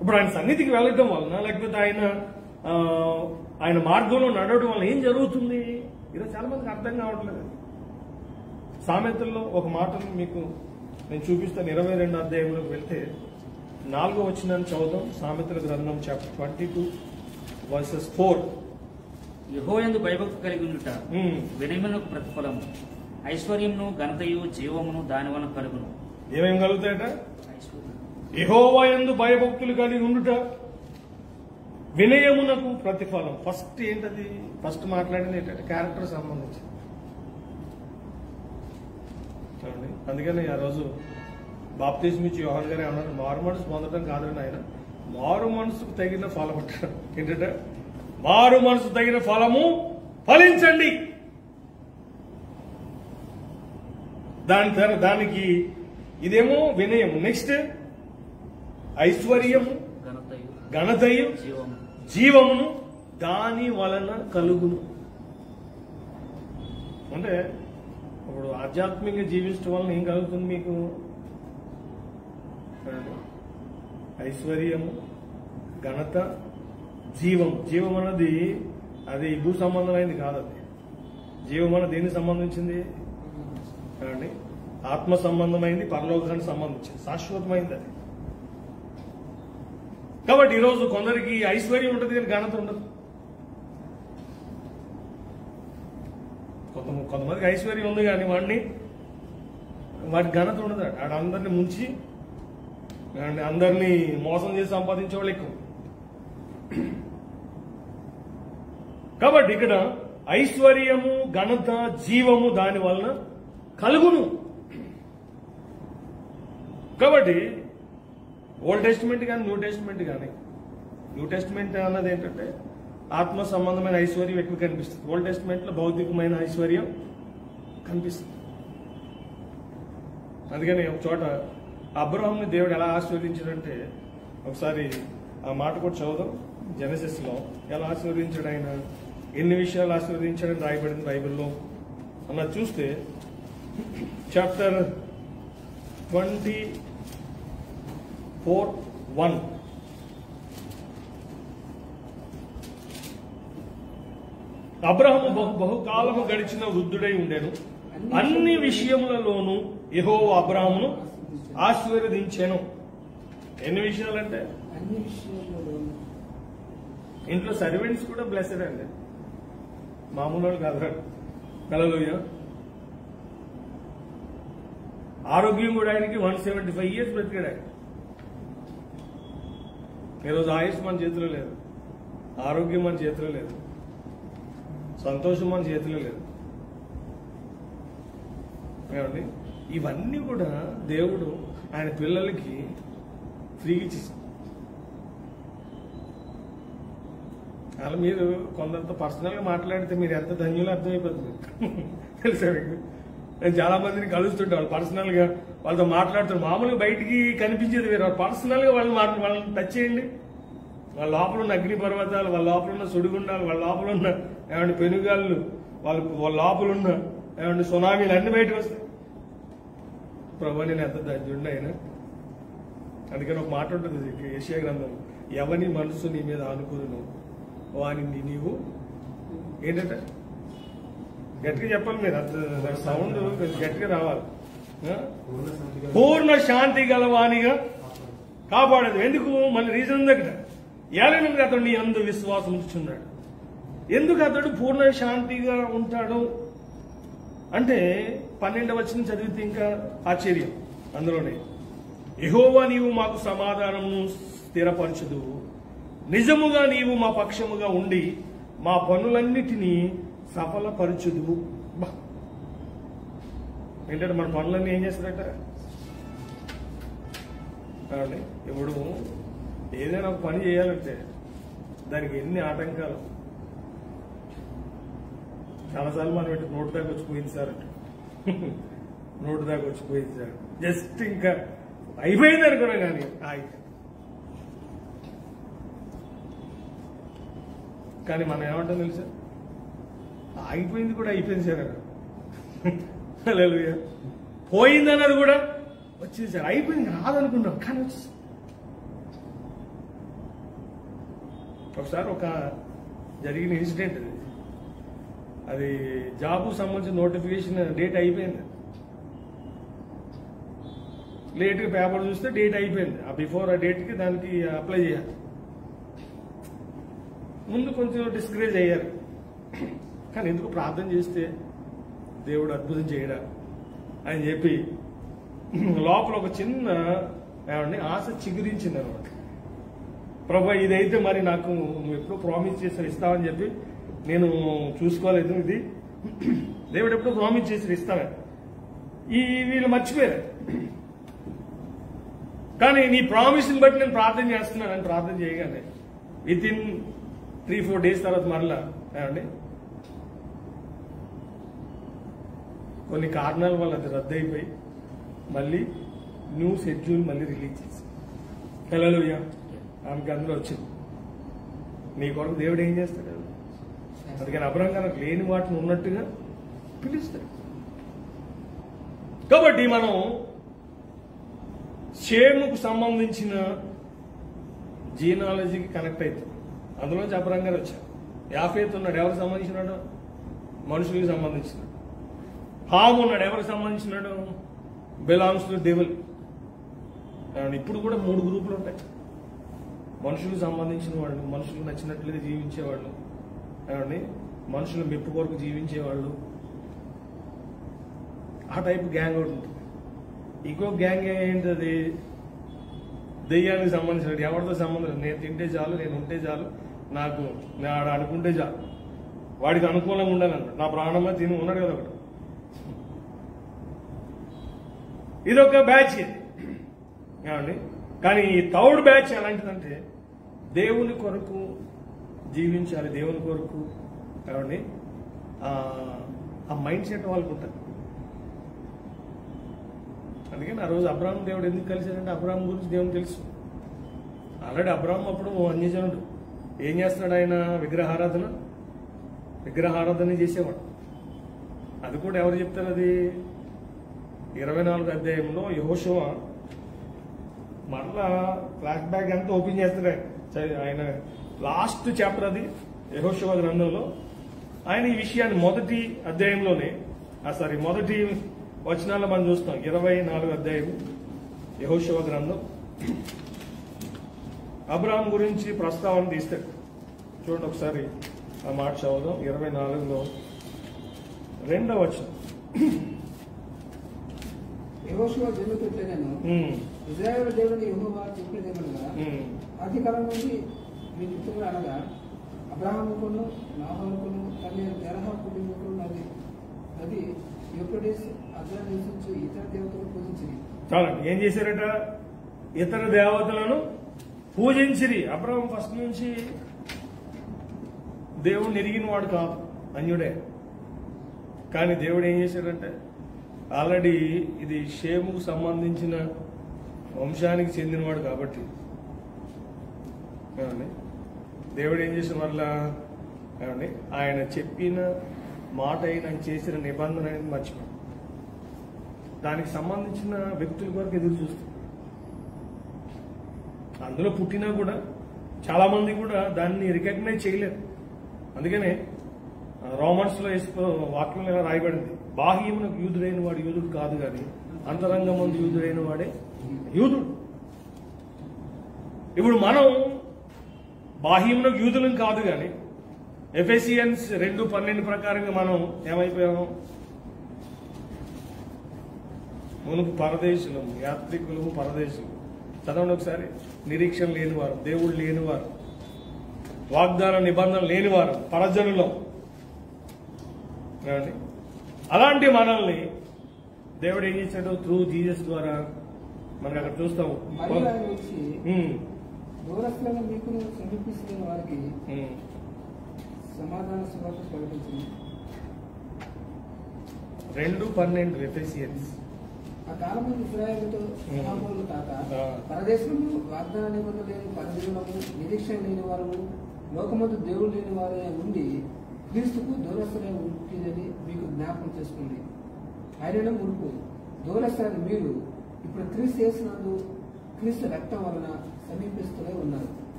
ఇప్పుడు ఆయన సన్నిధికి వెళ్ళడం వలన, లేకపోతే ఆయన మార్గంలో నడవడం వల్ల ఏం జరుగుతుంది? ఈరోజు చాలా మందికి అర్థం కావట్లేదు. సామెతల్లో ఒక మాటను మీకు నేను చూపిస్తాను. 22వ అధ్యాయంలోకి వెళ్తే 4వ వచనాన్ని చదువుతాం. సామెతల గ్రంథం చాప్టర్ 22:4. యెహోవాయందు భయభక్తి కలిగి ఉండుట వినయమునకు ప్రతిఫలము, ఐశ్వర్యమును ఘనతయు జీవమును దాని వలన కలుగును. ఏమేమి కలుగుతాయట? యెహోవాయందు భయభక్తులు కలిగి ఉండుట వినయమునకు ప్రతిఫలం. ఫస్ట్ ఏంటది? ఫస్ట్ మాట్లాడింది ఏంటంటే క్యారెక్టర్ సంబంధించి. అందుకని ఆ రోజు బాప్తిస్మం ఇచ్చి యోహాను గారు ఏమన్నారు? మారు మనసు పొందడం కాదని ఆయన మారు మనసుకు తగిన ఫలం అంటారు. ఏంటంటే మారు మనసు తగిన ఫలము ఫలించండి. దానికి ఇదేమో వినయము, నెక్స్ట్ ఐశ్వర్యము, ఘనతయు, జీవమును దాని వలన కలుగును. అంటే ఇప్పుడు ఆధ్యాత్మికంగా జీవించడం వలన ఏం కలుగుతుంది మీకు? ఐశ్వర్యము, ఘనత, జీవం. జీవం అన్నది అది భూ సంబంధమైనది కాదు. అది జీవం అన్నది దేనికి సంబంధించింది? ఆత్మ సంబంధమైంది, పరలోకానికి సంబంధించింది, శాశ్వతమైంది అది. కాబట్టి ఈరోజు కొందరికి ఐశ్వర్యం ఉంటుంది కానీ ఘనత ఉండదు. కొంతమందికి ఐశ్వర్యం ఉంది కానీ వాటి ఘనత ఉండదు. ఆడందరినీ ముంచి అందరినీ మోసం చేసి సంపాదించే వాళ్ళు ఎక్కువ. కాబట్టి ఇక్కడ ఐశ్వర్యము, ఘనత, జీవము దాని వలన కలుగును. కాబట్టి ఓల్డ్ టెస్టిమెంట్ కానీ న్యూ టెస్టిమెంట్ కానీ, న్యూ టెస్టిమెంట్ అన్నది ఏంటంటే ఆత్మ సంబంధమైన ఐశ్వర్యం ఎక్కువ కనిపిస్తుంది. ఓల్డ్ టెస్టిమెంట్ లో భౌతికమైన ఐశ్వర్యం కనిపిస్తుంది. అందుకని ఒక చోట అబ్రహాంని దేవుడు ఎలా ఆశీర్వదించాడంటే, ఒకసారి ఆ మాట కూడా చదువుదాం. జెనసిస్ లో ఎలా ఆశీర్వదించాడు ఆయన, ఎన్ని విషయాలు ఆశీర్వదించాడని రాయబడింది బైబిల్లో అన్నది చూస్తే, చాప్టర్ 24:1 అబ్రహాము బహుకాలము గడిచిన వృద్ధుడై ఉండెను. అన్ని విషయములలోనూ యెహోవా అబ్రహామును ఆశీర్వదించెను. ఎన్ని విషయాలంటే అన్ని విషయాల్లో ఇంట్లో సర్వెంట్స్ కూడా బ్లెస్డ్ అండి, మామూలు వాళ్ళు కాదు. హల్లెలూయా. ఆరోగ్యం కూడా ఆయనకి 175 years బ్రతికాడు ఆయన. ఈరోజు ఆయుష్ మన చేతిలో లేదు, ఆరోగ్యం మన చేతిలో లేదు, సంతోషం మన చేతిలో లేదు. ఏమండి, ఇవన్నీ కూడా దేవుడు ఆయన పిల్లలకి ఫ్రీగా ఇచ్చేసాడు. అలా మీరు కొంత పర్సనల్గా మాట్లాడితే మీరు ఎంత ధన్యులు అర్థమైపోతుంది. తెలుసా మీకు? నేను చాలా మందిని కలుస్తుంటే వాళ్ళు పర్సనల్గా వాళ్ళతో మాట్లాడుతారు. మామూలుగా బయటికి కనిపించేది వేరు, వాళ్ళు పర్సనల్గా వాళ్ళని టచ్ చేయండి. వాళ్ళ లోపల ఉన్న అగ్ని పర్వతాలు, వాళ్ళ లోపల ఉన్న సుడిగుండాలు, వాళ్ళ లోపల ఉన్న ఏమంటే పెనుగాళ్ళు, వాళ్ళ లోపల ఉన్న ఏమంటే సునామీలు అన్ని బయటకు వస్తాయి. ప్రభు నేను ఎంత ధన్యుడిని అయినా. అందుకని ఒక మాట ఉంటుంది యెషయా గ్రంథం, ఎవని మనసు నీ మీద ఆనుకును వాని నీవు ఏంటంటే గట్టిగా చెప్పాలి మీరు, అంత సౌండ్ గట్టిగా రావాలి. పూర్ణ శాంతి గలవానిగా కాపాడదు. ఎందుకు? మన రీజన్ దగ్గర ఏలైనా అతడు నీ అందు విశ్వాసం ఉంచుచున్నాడు. ఎందుకు అతడు పూర్ణ శాంతిగా ఉంటాడు అంటే 12వ వచనం చదివితే ఇంకా ఆశ్చర్యం. అందులోనే యెహోవా నీవు మాకు సమాధానమును స్థిరపరచుదు, నిజముగా నీవు మా పక్షముగా ఉండి మా పనులన్నిటినీ సఫలపరచుదు. ఏంటంటే మన పనులన్నీ ఏం చేస్తారట? ఇప్పుడు ఏదైనా ఒక పని చేయాలంటే దానికి ఎన్ని ఆటంకాలు. చాలాసార్లు మనం ఇటు నోటు దాకా వచ్చిపోయింది సార్ అంటే నోటు దాకా వచ్చిపోయింది సార్, జస్ట్ ఇంకా అయిపోయింది అనుకున్నాం కానీ కానీ మనం ఏమంటాం తెలుసా? ఆగిపోయింది కూడా అయిపోయింది సార్ అన్నారు. హల్లెలూయా. పోయింది అన్నది కూడా వచ్చింది సార్, అయిపోయింది రాదనుకున్నాం కానీ వచ్చేసి. ఒకసారి ఒక జరిగిన ఇన్సిడెంట్ అది జాబు సంబంధించిన నోటిఫికేషన్ డేట్ అయిపోయింది. లేట్గా పేపర్ చూస్తే డేట్ అయిపోయింది. ఆ బిఫోర్ ఆ డేట్కి దానికి అప్లై చేయాలి. ముందు కొంచెం డిస్కరేజ్ అయ్యారు, కానీ ఎందుకు ప్రార్థన చేస్తే దేవుడు అద్భుతం చేయడా అని చెప్పి లోపల ఒక చిన్న ఏమండి ఆశ చిగురించింది అనమాట. ప్రభా ఇదైతే మరి నాకు నువ్వు ఎప్పుడో ప్రామిస్ చేసి ఇస్తావని చెప్పి నేను చూసుకోలేదు. ఇది దేవుడు ఎప్పుడో ప్రామిస్ చేసి ఇస్తాను. వీళ్ళు మర్చిపోయారు. కానీ నీ ప్రామిస్ని బట్టి నేను ప్రార్థన చేస్తున్నానని ప్రార్థన చేయగానే విత్ ఇన్ 3-4 days తర్వాత మరలా ఏమండి కొన్ని కారణాల వల్ల అది రద్దయిపోయి మళ్ళీ న్యూ షెడ్యూల్ మళ్ళీ రిలీజ్ చేసి హల్లెలూయా ఆమెకి అందులో వచ్చింది. నీ కొరకు దేవుడు ఏం చేస్తాడు? అందుకని అబ్రహాము లేని వాటిని ఉన్నట్టుగా పిలుస్తాడు. కాబట్టి మనం షేముకు సంబంధించిన జీనాలజీకి కనెక్ట్ అవుతాం. అందులోంచి అబ్రహాము గారు వచ్చారు. యాఫేతు ఉన్నాడు, ఎవరికి సంబంధించినాడు? మనుషులకు సంబంధించినాడు. హాము ఉన్నాడు, ఎవరికి సంబంధించినాడు? Belongs to devil. ఇప్పుడు కూడా 3 గ్రూపులు ఉంటాయి. మనుషులకు సంబంధించిన వాళ్ళు, మనుషులకు నచ్చినట్లుగా జీవించేవాళ్ళు, ఏమండి మనుషులు మెప్పు కొరకు జీవించేవాళ్ళు, ఆ టైప్ గ్యాంగ్ ఒకటి ఉంటుంది. ఇంకో గ్యాంగ్ ఏంటది? దెయ్యానికి సంబంధించిన, ఎవరితో సంబంధం, నేను తింటే చాలు, నేను ఉంటే చాలు, నాకు నేను అనుకుంటే చాలు, వాడికి అనుకూలంగా ఉండాలన్నాడు. నా ప్రాణంగా తిని ఉన్నాడు కదా ఒకటి. ఇదొక బ్యాచ్ ఏమండి. కానీ ఈ థర్డ్ బ్యాచ్ ఎలాంటిదంటే దేవుని కొరకు జీవించాలి, దేవుని కొరకు ఏమండి ఆ మైండ్ సెట్ వాళ్ళకు ఉంటుంది. అందుకని ఆ రోజు అబ్రహాం దేవుడు ఎందుకు కలిశాడంటే అబ్రహాం గురించి దేవుని తెలుసు. ఆల్రెడీ అబ్రహాం అప్పుడు అన్యజనుడు. ఏం చేస్తున్నాడు ఆయన? విగ్రహారాధన చేసేవాడు. అది కూడా ఎవరు చెప్తారు? అది 24వ అధ్యాయంలో యెహోషువ మరలా ఫ్లాష్ బ్యాక్ అంతా ఓపెన్ చేస్తాడు ఆయన. లాస్ట్ చాప్టర్ అది యెహోషువ గ్రంథంలో ఆయన ఈ విషయాన్ని మొదటి అధ్యాయంలోనే మొదటి వచనాల్లో మనం చూస్తాం. 24 అధ్యాయం యెహోషువ గ్రంథం అబ్రహాం గురించి ప్రస్తావన తీస్తాడు. చూడండి ఒకసారి ఆ మాట చదువుదాం. 24లో 2వ వచనం. యెహోషువ జన్మపెట్టలేను ఇశ్రాయేలు దేవుని యెహోవా చెప్పేదేమనగా ఆది కాలం నుండి మీ పితరులు అనగా అబ్రహాముకును నాహోరుకును తల్లి తెరహా కుటుంబకును అది యూఫ్రటీస్ అగ్ర నివసించు ఇతర దేవతలను పూజించింది. చాలండి. ఏం చేశారట? ఇతర దేవతలను పూజించిరి. అబ్రహాం ఫస్ట్ నుంచి దేవుడిని ఎరిగిన వాడు కాదు, అన్యుడే. కానీ దేవుడు ఏం చేశాడంటే ఆల్రెడీ ఇది షేముకు సంబంధించిన వంశానికి చెందినవాడు కాబట్టి దేవుడు ఏం చేసిన వల్ల ఆయన చెప్పిన మాట ఆయన చేసిన నిబంధన అనేది మర్చిపోయాడు. దానికి సంబంధించిన వ్యక్తుల వరకు ఎదురు చూస్తాం. అందులో పుట్టినా కూడా చాలా మంది కూడా దాన్ని రికగ్నైజ్ చేయలేరు. అందుకనే రోమన్స్ లో వాక్యంలో ఇలా రాయబడింది, బాహ్యమునకు యూదుడైన వాడు యూదుడు కాదు కానీ అంతరంగమందు యూదుడైన వాడే యూదుడు. ఇప్పుడు మనం బాహ్యమునకు యూదులం కాదు కానీ ఎఫెసియన్స్ 2:12 ప్రకారంగా మనం ఏమైపోయాము? మునుపు పరదేశులము, యాత్రికులము, పరదేశులు. చదవండి ఒకసారి. నిరీక్షణ లేనివారు, దేవుడు లేనివారు, వాగ్దాన నిబంధన లేనివారు, పరజనులం. అలాంటి మనల్ని దేవుడు ఏం చేశాడు? త్రూ జీసస్ ద్వారా మనకు అక్కడ చూస్తాము. దూరస్తులను మీకు సమీపిస్తున్న వారికి సమాధాన సువార్త ప్రకటించింది. 2:12 ఎఫెసియన్స్. ఆ కాలంలో ఇశ్రాయేలుతో సహాబులు కాక పరదేశంలో వాగ్దాన నిబంధన లేని పరదేశులకు నిరీక్షణ లేని వారు లోకమందు దేవుడు లేని వారే ఉండి క్రీస్తుకు దూరస్తులే ఉంటుందని మీకు జ్ఞాపకం చేసుకోండి. ఆయనను మునుపు దూరస్తులని మీరు ఇప్పుడు క్రీస్తు చేసినందు క్రీస్తు రక్తం వలన సమీపిస్తూనే ఉన్నారు.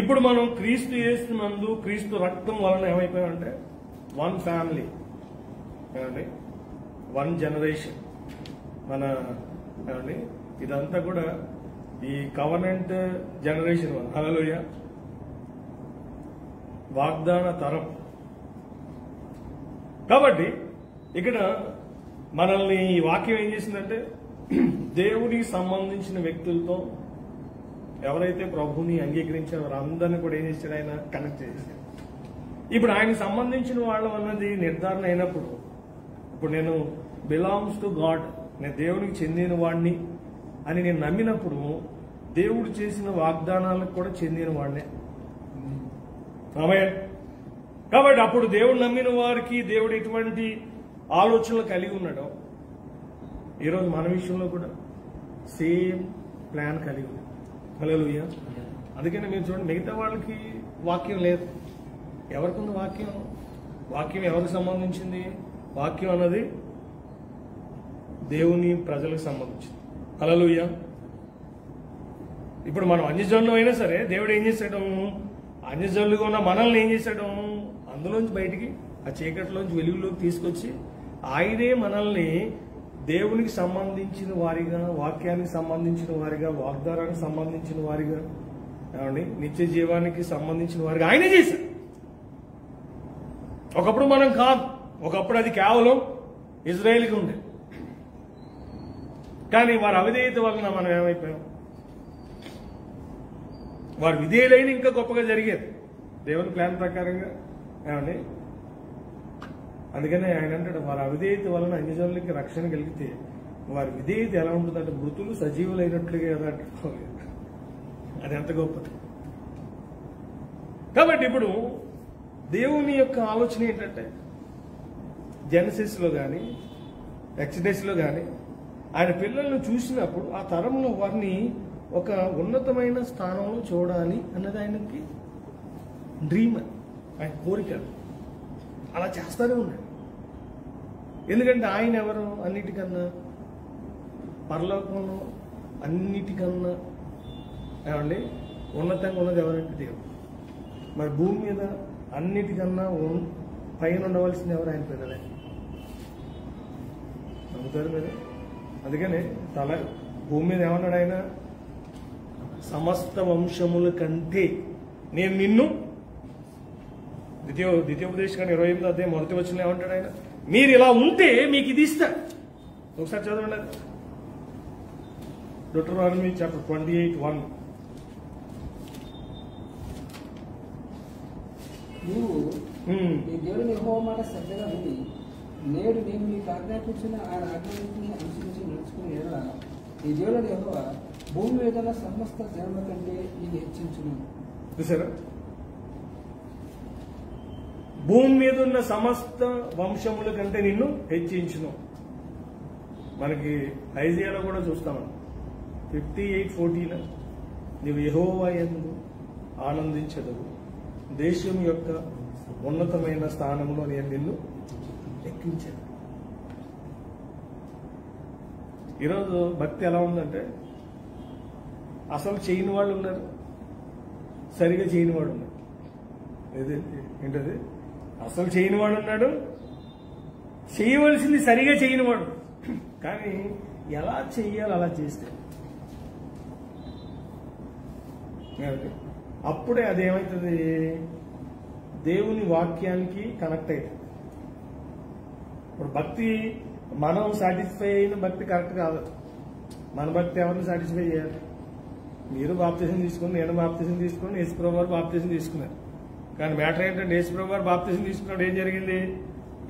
ఇప్పుడు మనం క్రీస్తు చేస్తున్నందు క్రీస్తు రక్తం వలన ఏమైపోయామంటే వన్ ఫ్యామిలీ, వన్ జనరేషన్. మన ఇదంతా కూడా ఈ కవర్నెంట్ జనరేషన్. హల్లెలూయా. వాగ్దాన తరం. కాబట్టి ఇక్కడ మనల్ని ఈ వాక్యం ఏం చేసిందంటే దేవుడికి సంబంధించిన వ్యక్తులతో ఎవరైతే ప్రభుని అంగీకరించారో వారందరినీ కూడా ఏం చేశాడు? ఆయన కనెక్ట్ చేశాడు. ఇప్పుడు ఆయనకు సంబంధించిన వాళ్ళు అన్నది నిర్ధారణ అయినప్పుడు, ఇప్పుడు నేను బిలాంగ్స్ టు గాడ్, నేను దేవునికి చెందిన వాడిని అని నేను నమ్మినప్పుడు దేవుడు చేసిన వాగ్దానాలకు కూడా చెందిన వాడినే. కాబట్టి అప్పుడు దేవుడు నమ్మిన వారికి దేవుడు ఎటువంటి ఆలోచనలు కలిగి ఉన్నాడో ఈరోజు మన విషయంలో కూడా సేమ్ ప్లాన్ కలిగి ఉంది. హల్లెలూయా. అందుకని మీరు చూడండి, మిగతా వాళ్ళకి వాక్యం లేదు. ఎవరికి ఉంది వాక్యం? వాక్యం ఎవరికి సంబంధించింది? వాక్యం అన్నది దేవుని ప్రజలకు సంబంధించింది. హల్లెలూయా. ఇప్పుడు మనం అన్యజనులు అయినా సరే దేవుడు ఏం చేశాడు? అన్యజనులుగా ఉన్న మనల్ని ఏం చేశాడు? అందులోంచి బయటికి, ఆ చీకటిలోంచి వెలుగులోకి తీసుకొచ్చి ఆయనే మనల్ని దేవునికి సంబంధించిన వారిగా, వాక్యానికి సంబంధించిన వారిగా, వాగ్దానానికి సంబంధించిన వారిగా, నిత్య జీవానికి సంబంధించిన వారిగా ఆయనే చేశాడు. ఒకప్పుడు మనం కాదు, ఒకప్పుడు అది కేవలం ఇజ్రాయేల్కి ఉండే. కానీ వారి అవిధేయత వలన మనం ఏమైపోయాం? వారి విధేయులైన ఇంకా గొప్పగా జరిగేది దేవుని ప్లాన్ ప్రకారంగా. అందుకనే ఆయన అంటాడు, వారి అవిధేయత వలన అన్యజనులకి రక్షణ కలిగితే వారి విధేయత ఎలా ఉంటుందంటే మృతులు సజీవులైనట్లుగా కదా అంటారు. అది ఎంత గొప్పది. కాబట్టి ఇప్పుడు దేవుని యొక్క ఆలోచన ఏంటంటే జెనసిస్ లో కానీ ఎక్సడస్ లో కానీ ఆయన పిల్లలను చూసినప్పుడు ఆ తరంలో వారిని ఒక ఉన్నతమైన స్థానంలో చూడాలి అన్నది ఆయనకి డ్రీమ్, ఆయన కోరిక. అలా చేస్తానే ఉన్నాడు. ఎందుకంటే ఆయన ఎవరు? అన్నిటికన్నా పరలోకంలో అన్నిటికన్నా ఉన్నతంగా ఉన్నది ఎవరంటే దేవుడు. మరి భూమి మీద అన్నిటికన్నా పైన ఉండవలసింది ఎవరు? ఆయన పిల్లలే. నమ్ముతారు మీరు? అందుకని భూమి మీద ఏమన్నాడు ఆయన? సమస్త వంశముల కంటే నేను నిన్ను, ద్వితీయోపదేశకాండం 28వ అధ్యాయం 1వ వచనంలో ఏమంటాడు ఆయన? మీరు ఇలా ఉంటే మీకు ఇది ఇస్తా. ఒకసారి చదవండి. Deuteronomy chapter 28:1. నీవు నీ దేవుని యెహోవా మాట శ్రద్ధగా విని నేడు నేను నీకు ఆజ్ఞాపించిన ఆయన ఆజ్ఞాన్ని అనుసరించి నడుచుకుని ఎడల నీ దేవుని యెహోవా భూమి మీద సమస్త జనముల కంటే నీకు హెచ్చించును. చూసారా? భూమి మీద ఉన్న సమస్త వంశముల కంటే నిన్ను హెచ్చించును. మనకి ఐజియాలో కూడా చూస్తాం 58:14 నీవు యెహోవా యందు ఆనందించదవు, దేశం యొక్క ఉన్నతమైన స్థానంలో నేను నిన్ను ఎక్కించాను. ఈరోజు భక్తి ఎలా ఉందంటే అసలు చేయని వాళ్ళు ఉన్నారు, సరిగా చేయని వాడు ఉన్నాడు. ఏంటది? అసలు చేయని వాడు ఉన్నాడు, చేయవలసింది సరిగా చేయని వాడు. కానీ ఎలా చెయ్యాలి అలా చేస్తే అప్పుడే అదేమవుతుంది? దేవుని వాక్యానికి కనెక్ట్ అవుతుంది. ఇప్పుడు భక్తి మనం సాటిస్ఫై అయిన భక్తి కరెక్ట్ కాదు. మన భక్తి ఎవరిని సాటిస్ఫై చేయాలి? మీరు బాప్తిజం తీసుకుని, నేను బాప్తిజం తీసుకుని, యేసుప్రభు వారు బాప్తిజం తీసుకున్నారు. కానీ మ్యాటర్ ఏంటంటే యేసుప్రభు వారు బాప్తిజం తీసుకున్నాడు, ఏం జరిగింది?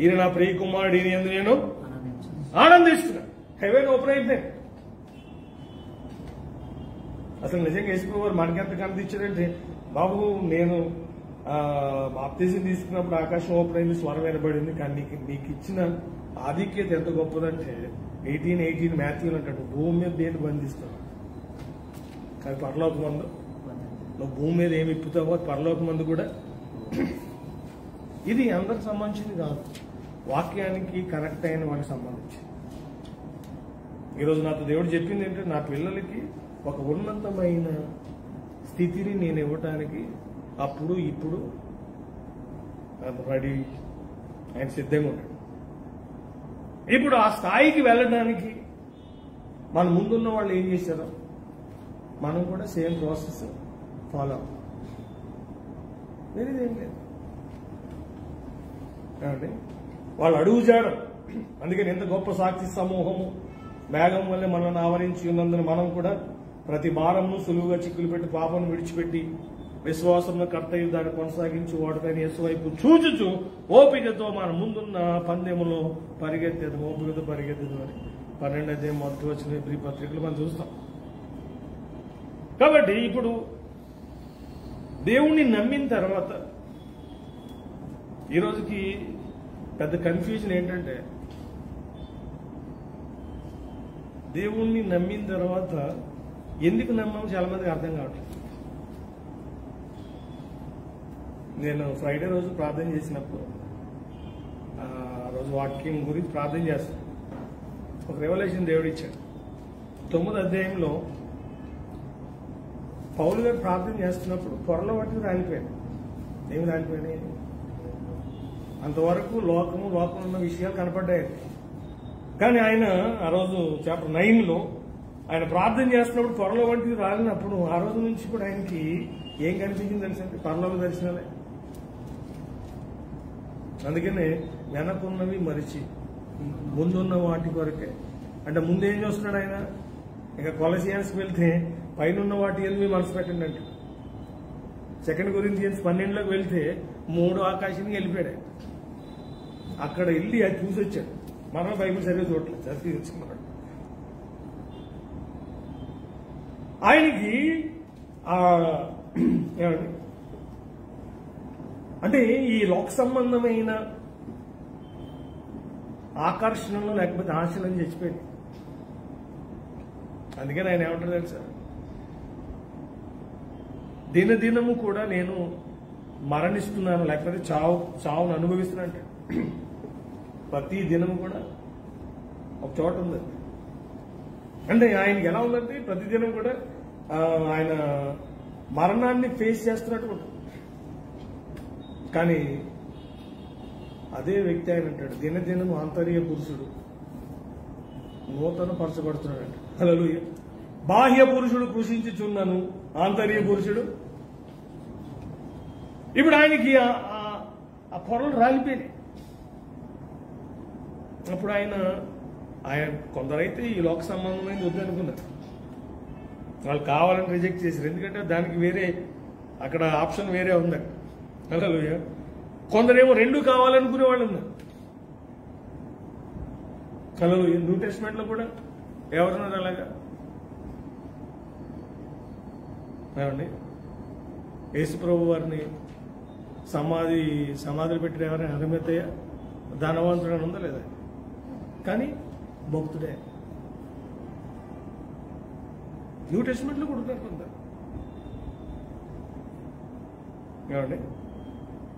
ఈయన నా ప్రియ కుమారుడు, ఈయన యందు నేను ఆనందిస్తున్నా. హెవెన్ ఓపెన్ అయిపోయింది. అసలు నిజంగా యేసుప్రభు వారు మనకెంత కనిపించారంటే, బాబు నేను బాప్తిజం తీసుకున్నప్పుడు ఆకాశం ఓపెన్ అయింది, స్వరం వినబడింది. కానీ నీకు ఇచ్చిన ఆధిక్యత ఎంత గొప్పదంటే 18:18 మాథ్యూలు అంటాడు, భూమి మీద దేన్ని బంధిస్తావు కానీ పరలోక మందు నువ్వు భూమి మీద ఏమి ఇప్పుతావో పరలోక మందు కూడా. ఇది అందరికి సంబంధించింది కాదు, వాక్యానికి కనెక్ట్ అయిన వాడికి సంబంధించి. ఈరోజు నాతో దేవుడు చెప్పింది ఏంటంటే, నా పిల్లలకి ఒక ఉన్నతమైన స్థితిని నేను ఇవ్వటానికి అప్పుడు ఇప్పుడు రెడీ, ఆయన సిద్ధంగా ఉంటాడు. ఇప్పుడు ఆ స్థాయికి వెళ్ళడానికి మన ముందున్న వాళ్ళు ఏం చేశారో మనం కూడా సేమ్ ప్రాసెస్ ఫాలో అవ్వాలి. వేరేదేం లేదు ఏమండి? వాళ్ళు అడుగు చేయడం. అందుకని ఎంత గొప్ప సాక్షి సమూహము మేఘం వల్లే మనల్ని ఆవరించి ఉన్నందున మనం కూడా ప్రతి భారమును సులువుగా చిక్కులు పెట్టి పాపను విడిచిపెట్టి విశ్వాసంలో కర్తయ్య దాన్ని కొనసాగించి వాడుకని యేసు వైపు చూచుచు ఓపికతో మన ముందున్న పందెములో పరిగెత్తేది, ఓపికతో పరిగెత్తేది అని 12వ అధ్యాయం 1వ వచనం హెబ్రీ పత్రికలు మనం చూస్తాం. కాబట్టి ఇప్పుడు దేవుణ్ణి నమ్మిన తర్వాత ఈరోజుకి పెద్ద కన్ఫ్యూజన్ ఏంటంటే, దేవుణ్ణి నమ్మిన తర్వాత ఎందుకు నమ్మం చాలా మందికి అర్థం కావట్లేదు. నేను ఫ్రైడే రోజు ప్రార్థన చేసినప్పుడు ఆ రోజు వాక్యం గురించి ప్రార్థన చేస్తాను. ఒక రెవల్యూషన్ దేవుడు ఇచ్చాడు. 9వ అధ్యాయంలో పౌలు గారు ప్రార్థన చేస్తున్నప్పుడు పొరల వాటిని రాలిపోయాడు. ఏమి రాలిపోయినాయి? అంతవరకు లోకంలో ఉన్న విషయాలు కనపడ్డాయి. కానీ ఆయన ఆ రోజు చాప్టర్ 9లో ఆయన ప్రార్థన చేస్తున్నప్పుడు పొరల వంటివి రాలినప్పుడు ఆ రోజు నుంచి కూడా ఆయనకి ఏం కనిపించింది తెలుసంటే, పరలోక దర్శనాలే. అందుకనే వెనకున్నవి మరిచి ముందున్న వాటి కొరకే. అంటే ముందేం చూస్తున్నాడు ఆయన? ఇక కొలసియన్స్కి వెళ్తే పైన వాటి మీద మీ మనసు పెట్టండి అంటే, 2 కొరింథియన్స్ 12లోకి వెళ్తే 3 ఆకాశానికి వెళ్ళిపోయాడు. అక్కడ వెళ్ళి అది చూసి వచ్చాడు. మనం బైబిల్ సరిగ్గా చూడలేదు, చదివి తెచ్చుకున్నాడు. ఆయనకి ఏమండి అంటే ఈ లోక సంబంధమైన ఆకర్షణలు లేకపోతే ఆశలను చచ్చిపోయింది. అందుకని ఆయన ఏమంటారు తెలుసా? దినదినము కూడా నేను మరణిస్తున్నాను, లేకపోతే చావును అనుభవిస్తున్నాను అంటే ప్రతి దినము కూడా ఒక చోట ఉంది. అంటే ఆయనకి ఎలా ఉందంటే ప్రతిదినం కూడా ఆయన మరణాన్ని ఫేస్ చేస్తున్నట్టు ఉంటుంది. కానీ అదే వ్యక్తి ఆయన అంటాడు, దినదినం ఆంతర్య పురుషుడు నూతన పరచబడుతున్నాడు. హల్లెలూయా. బాహ్య పురుషుడు కృషించుచున్నాను, ఆంతర్య పురుషుడు. ఇప్పుడు ఆయనకి ఆ పొరలు రాలిపోయినాయి. అప్పుడు ఆయన కొందరైతే ఈ లోక సంబంధమైంది వద్దనుకున్నారు, వాళ్ళు కావాలని రిజెక్ట్ చేశారు. ఎందుకంటే దానికి వేరే అక్కడ ఆప్షన్ వేరే ఉంది. హల్లెలూయా. కొందరేమో రెండు కావాలనుకునే వాళ్ళు ఉన్నారు. హల్లెలూయా. న్యూ టెస్ట్మెంట్ లో కూడా ఎవరున్నారు అలాగా? ఏమండి, యేసుప్రభు వారిని సమాధులు పెట్టిన ఎవరైనా అరిమతయ్య ధనవంతుడు అని ఉందా లేదా? కానీ భక్తుడే. న్యూ టెస్ట్మెంట్ లో కూడా ఉన్నారు కొందరు. ఏమండి,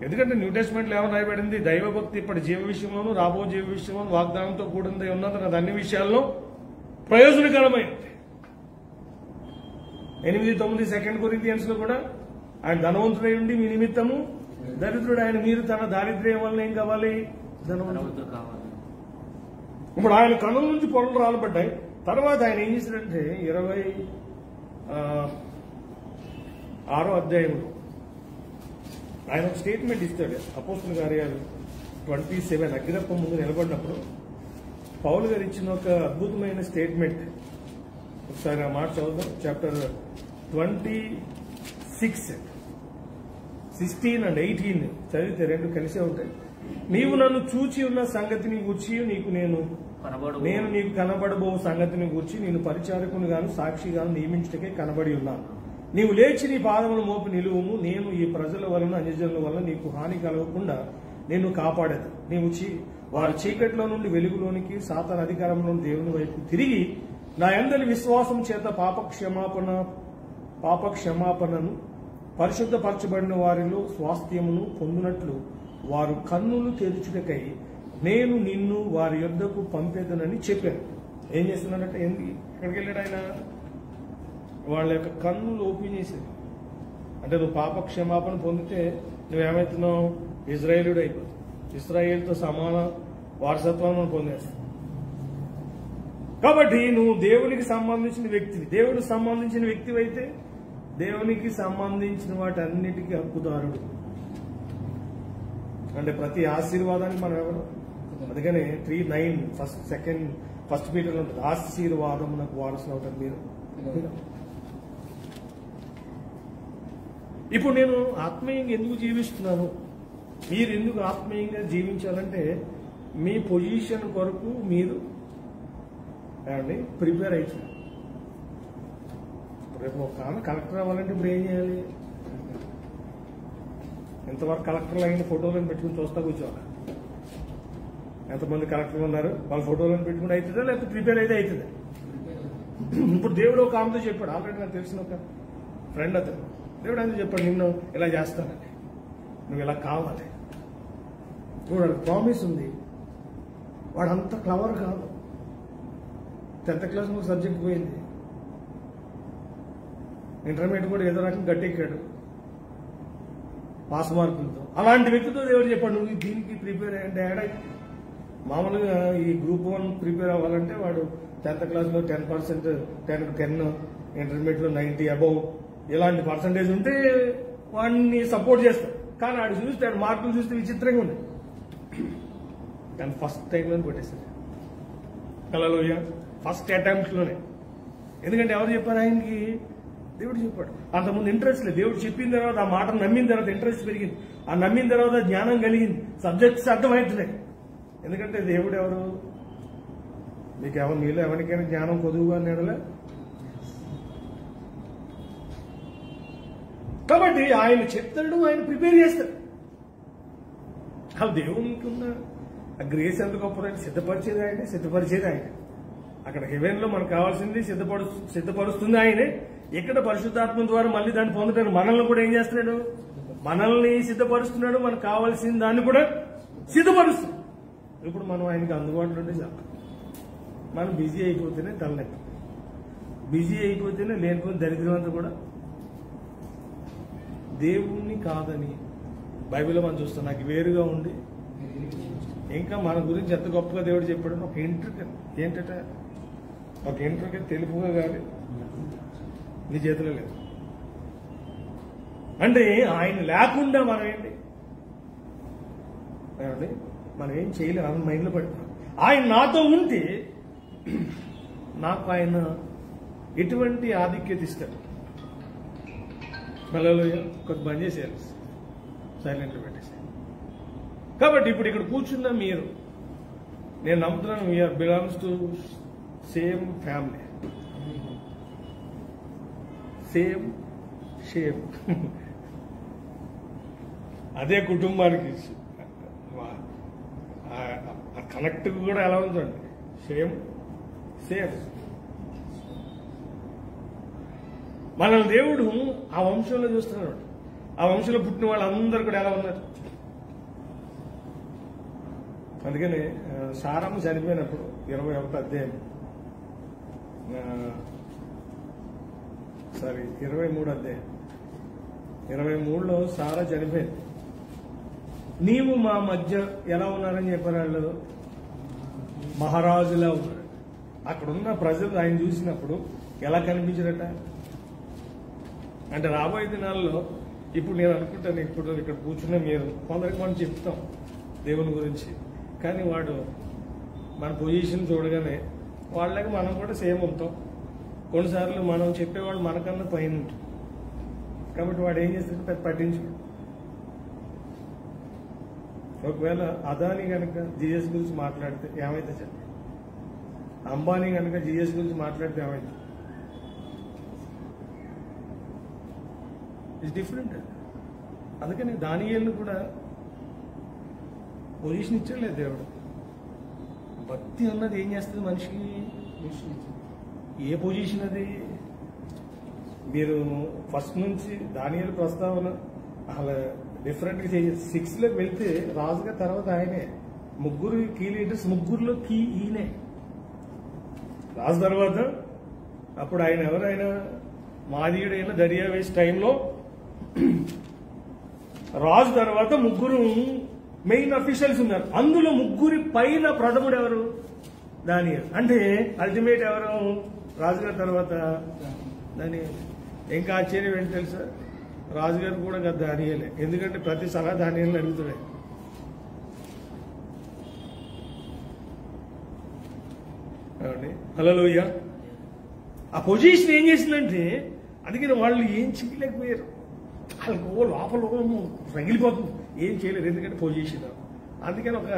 ఎందుకంటే న్యూ టెస్ట్మెంట్ లో ఏమని రాయబడింది? దైవభక్తి ఇప్పటి జీవ విషయంలోనూ రాబో జీవ విషయంలోనూ వాగ్దానంతో కూడింది ఉన్నది, అది అన్ని విషయాల్లో ప్రయోజనకరమైనది. 8:9 2 కొరింథియన్స్ లో కూడా ఆయన ధనవంతుడై ఉండి మీ నిమిత్తము దరిద్రుడు ఆయన, మీరు తన దారిద్ర్యం వల్ల ఏం కావాలి? ధనవంతుడు కావాలి. ఇప్పుడు ఆయన కన్నుల నుంచి పొరలు రాలబడ్డాయి. తర్వాత ఆయన ఏం చేశాడంటే 26వ అధ్యాయంలో ఆయన ఒక స్టేట్మెంట్ ఇస్తాడు. అపోస్తలుల కార్యాలు 27 అగ్రిప్ప ముందు నిలబడినప్పుడు పౌలు గారు ఇచ్చిన ఒక అద్భుతమైన స్టేట్మెంట్. ఒకసారి ఆ మాట చదువుదాం. చాప్టర్ 26:16 and 18 చదివితే రెండు కలిసే ఉంటాయి. నీవు నన్ను చూచి ఉన్న సంగతిని గూర్చి నీకు నేను నీకు కనబడబో సంగతిని గూర్చి నేను పరిచారకుని గాను సాక్షిగాను నియమించటకే కనబడి ఉన్నాను. నీవు లేచి నీ పాదములు మోపి నిలువుము, నేను ఈ ప్రజల వలన అన్యజనుల వలన నీకు హాని కలగకుండా నేను కాపాడేది. నీవు వారి చీకట్లో నుండి వెలుగులోనికి, సాతాను అధికారంలో నుండి దేవుని వైపు తిరిగి నా యందలి విశ్వాసం చేత పాప క్షమాపణను పరిశుద్ధపరచబడిన వారిలో స్వాస్థ్యమును పొందినట్లు వారు కన్నులు తెరుచుటకై నేను నిన్ను వారి యొద్దకు పంపేదనని చెప్పాను. ఏం చేస్తున్నాడంటే, ఎక్కడికి వెళ్ళాడు ఆయన? వాళ్ళ యొక్క కన్నులు ఓపెన్ చేసేది. అంటే నువ్వు పాప క్షమాపణ పొందితే నువ్వేమవుతున్నావు? ఇజ్రాయేలుడు అయిపోతావు. ఇస్రాయేల్తో సమాన వారసత్వం పొందేస్తావు. కాబట్టి నువ్వు దేవునికి సంబంధించిన వ్యక్తివి. దేవుడికి సంబంధించిన వ్యక్తివి అయితే దేవునికి సంబంధించిన వాటన్నిటికీ హక్కుదారుడు. అంటే ప్రతి ఆశీర్వాదానికి మనం ఎవరు? అందుకనే 3:9 ఫస్ట్ పీటర్ ఉంటుంది, ఆశీర్వాదం నాకు వారసులు అవుతారు మీరు. ఇప్పుడు నేను ఆత్మీయంగా ఎందుకు జీవిస్తున్నాను? మీరు ఎందుకు ఆత్మీయంగా జీవించాలంటే మీ పొజిషన్ కొరకు మీరు ప్రిపేర్ అవుతున్నారు. రేపు ఒక కలెక్టర్ అవ్వాలంటే ఇప్పుడు ఏం చేయాలి? ఎంతవరకు కలెక్టర్లు అయిన ఫోటోలను పెట్టుకుని చూస్తా కూర్చోవాలి. ఎంతమంది కలెక్టర్లు ఉన్నారు, వాళ్ళ ఫోటోలను పెట్టుకుని అవుతుందా లేకపోతే ప్రిపేర్ అయితే అవుతుందా? ఇప్పుడు దేవుడు ఒక ఆమెతో చెప్పాడు. ఆల్రెడీ నాకు తెలిసిన ఒక ఫ్రెండ్ అతను. దేవుడు అందుకు చెప్పాడు, నిన్ను ఇలా చేస్తానని, నువ్వు ఇలా కావాలి. ఇప్పుడు వాడికి ప్రామిస్ ఉంది. వాడు అంత క్లవర్ కాదు. 10th క్లాస్ ఒక సబ్జెక్ట్ పోయింది. ఇంటర్మీడియట్ కూడా ఏదో రకంగా గట్టెక్కాడు పాస్ మార్కులతో. అలాంటి వ్యక్తితో దేవుడు చెప్పాడు, నువ్వు దీనికి ప్రిపేర్ అయ్యంటే మామూలుగా ఈ గ్రూప్ 1 ప్రిపేర్ అవ్వాలంటే వాడు 10th క్లాస్లో 10%, 10 ఇంటర్మీడియట్ లో 90 అబౌవ్ ఇలాంటి పర్సంటేజ్ ఉంటే వాడిని సపోర్ట్ చేస్తాడు. కానీ ఆడు చూస్తే ఆడు మార్కులు చూస్తే విచిత్రంగా ఉన్నాయి. కానీ ఫస్ట్ టైంలో కొట్టేశాడు. హల్లెలూయా. ఫస్ట్ అటెంప్ట్ లోనే. ఎందుకంటే ఎవరు చెప్పారు ఆయనకి? దేవుడు చెప్పాడు. అంతకుముందు ఇంట్రెస్ట్ లేదు. దేవుడు చెప్పిన తర్వాత ఆ మాటను నమ్మిన తర్వాత ఇంట్రెస్ట్ పెరిగింది. ఆ నమ్మిన తర్వాత జ్ఞానం కలిగింది. సబ్జెక్ట్స్ అర్థమవుతున్నాయి. ఎందుకంటే దేవుడు ఎవరు? మీలో ఎవరికైనా జ్ఞానం కొదువుగా నేడలే. కాబట్టి ఆయన చెప్తాడు, ఆయన ప్రిపేర్ చేస్తాడు. అసలు దేవునికి ఉన్న ఆ గ్రేస్ ఎంత గొప్పదంటే సిద్ధపరిచేది ఆయన. అక్కడ హెవెన్ లో మనకు కావాల్సింది సిద్ధపరుస్తుంది ఆయనే. ఇక్కడ పరిశుద్ధాత్మ ద్వారా మళ్ళీ దాన్ని పొందడానికి మనల్ని కూడా ఏం చేస్తున్నాడు? మనల్ని సిద్ధపరుస్తున్నాడు. మనకు కావాల్సిన దాన్ని కూడా సిద్ధపరుస్తుంది. ఇప్పుడు మనం ఆయనకి అందుబాటులో ఉంటే చాలు. మనం బిజీ అయిపోతేనే తలనొప్పి, బిజీ అయిపోతేనే లేనిపోయిన దరిద్రం అంతా కూడా. దేవుణ్ణి కాదని బైబిల్లో మనం చూస్తాం, నాకు వేరుగా ఉండి ఇంకా మన గురించి ఎంత గొప్పగా దేవుడు చెప్పాడు. ఒక ఇంటర్కి ఏంటట, ఒక ఇంటర్కి తెలుపుగా కానీ నీ చేతిలో లేదు. అంటే ఆయన లేకుండా మనం ఏంటి, మనం ఏం చేయలేము. ఆయన మైండ్లో పెడతాం. ఆయన నాతో ఉంటే నాకు ఆయన ఎటువంటి ఆధిక్యత ఇస్తాడు. హల్లెలూయా. కొంత బంద్ చేసేయాలి, సైలెంట్ పెట్టేసి. కాబట్టి ఇప్పుడు ఇక్కడ కూర్చున్న మీరు, నేను నమ్ముతున్నాను we are belongs to same family, same shape. అదే కుటుంబానికి కనెక్ట్ కూడా ఎలా ఉందండి, సేమ్. మనల్ని దేవుడు ఆ వంశంలో చూస్తున్నాడు. ఆ వంశంలో పుట్టిన వాళ్ళందరూ కూడా ఎలా ఉన్నారు. అందుకని సారమ్మ చనిపోయినప్పుడు 21వ అధ్యాయం 23వ అధ్యాయం 23లో సారా చనిపోయింది. నీవు మా మధ్య ఎలా ఉన్నారని చెప్పారు. వాళ్ళు మహారాజులా ఉన్నారు. అక్కడున్న ప్రజలు ఆయన చూసినప్పుడు ఎలా కనిపించారట అంటే, రాబోయే దినాల్లో ఇప్పుడు నేను అనుకుంటాను, ఇప్పుడు ఇక్కడ కూర్చున్న మీరు కొందరికి మనం చెప్తాం దేవుని గురించి, కానీ వాడు మన పొజిషన్ చూడగానే వాళ్ళకి మనం కూడా సేమ్ ఉంటాం. కొన్నిసార్లు మనం చెప్పేవాళ్ళు మనకన్నా పైన ఉంటాం. కాబట్టి వాడు ఏం చేస్తాడు, పెద్ద పట్టించుకోడు. ఒకవేళ అదాని కనుక జిఎస్ గురించి మాట్లాడితే ఏమైతే చెప్పండి, అంబానీ కనుక జిఎస్ గురించి మాట్లాడితే ఏమైతే, ఇట్స్ డిఫరెంట్. అందుకని దానియేలును కూడా పొజిషన్ ఇచ్చలేదు దేవుడు. భక్తి అన్నది ఏం చేస్తుంది మనిషికి, ఏ పొజిషన్ అది. మీరు ఫస్ట్ నుంచి దానియేలు ప్రస్తావన అలా డిఫరెంట్ గా చేసి 6లోకి వెళ్తే రాజుగా తర్వాత ఆయనే. ముగ్గురు కీ లీడర్స్, ముగ్గురులో కీ ఈయనే రాజు. తర్వాత అప్పుడు ఆయన ఎవరైనా మాదీయుడైన దర్యావేష్ టైంలో రాజు తర్వాత ముగ్గురు మెయిన్ అఫీషియల్స్ ఉన్నారు. అందులో ముగ్గురి పైన ప్రథముడు ఎవరు, దానియేలు. అంటే అల్టిమేట్ ఎవరు, రాజుగారి తర్వాత దానియేలు. ఇంకా ఆశ్చర్యం ఏంటి తెలుసా, రాజుగారు కూడా కదా దానియేలే. ఎందుకంటే ప్రతి సలహా దానియేలుని అడుగుతున్నాయి. హల్లెలూయా. ఆ పొజిషన్ ఏం చేసిందంటే, అందుకని వాళ్ళు ఏం చేయలేకపోయారు. వాళ్ళకు లోపల రగిలిపోతుంది, ఏం చేయలేరు. ఎందుకంటే పొజిషన్. అందుకని ఒక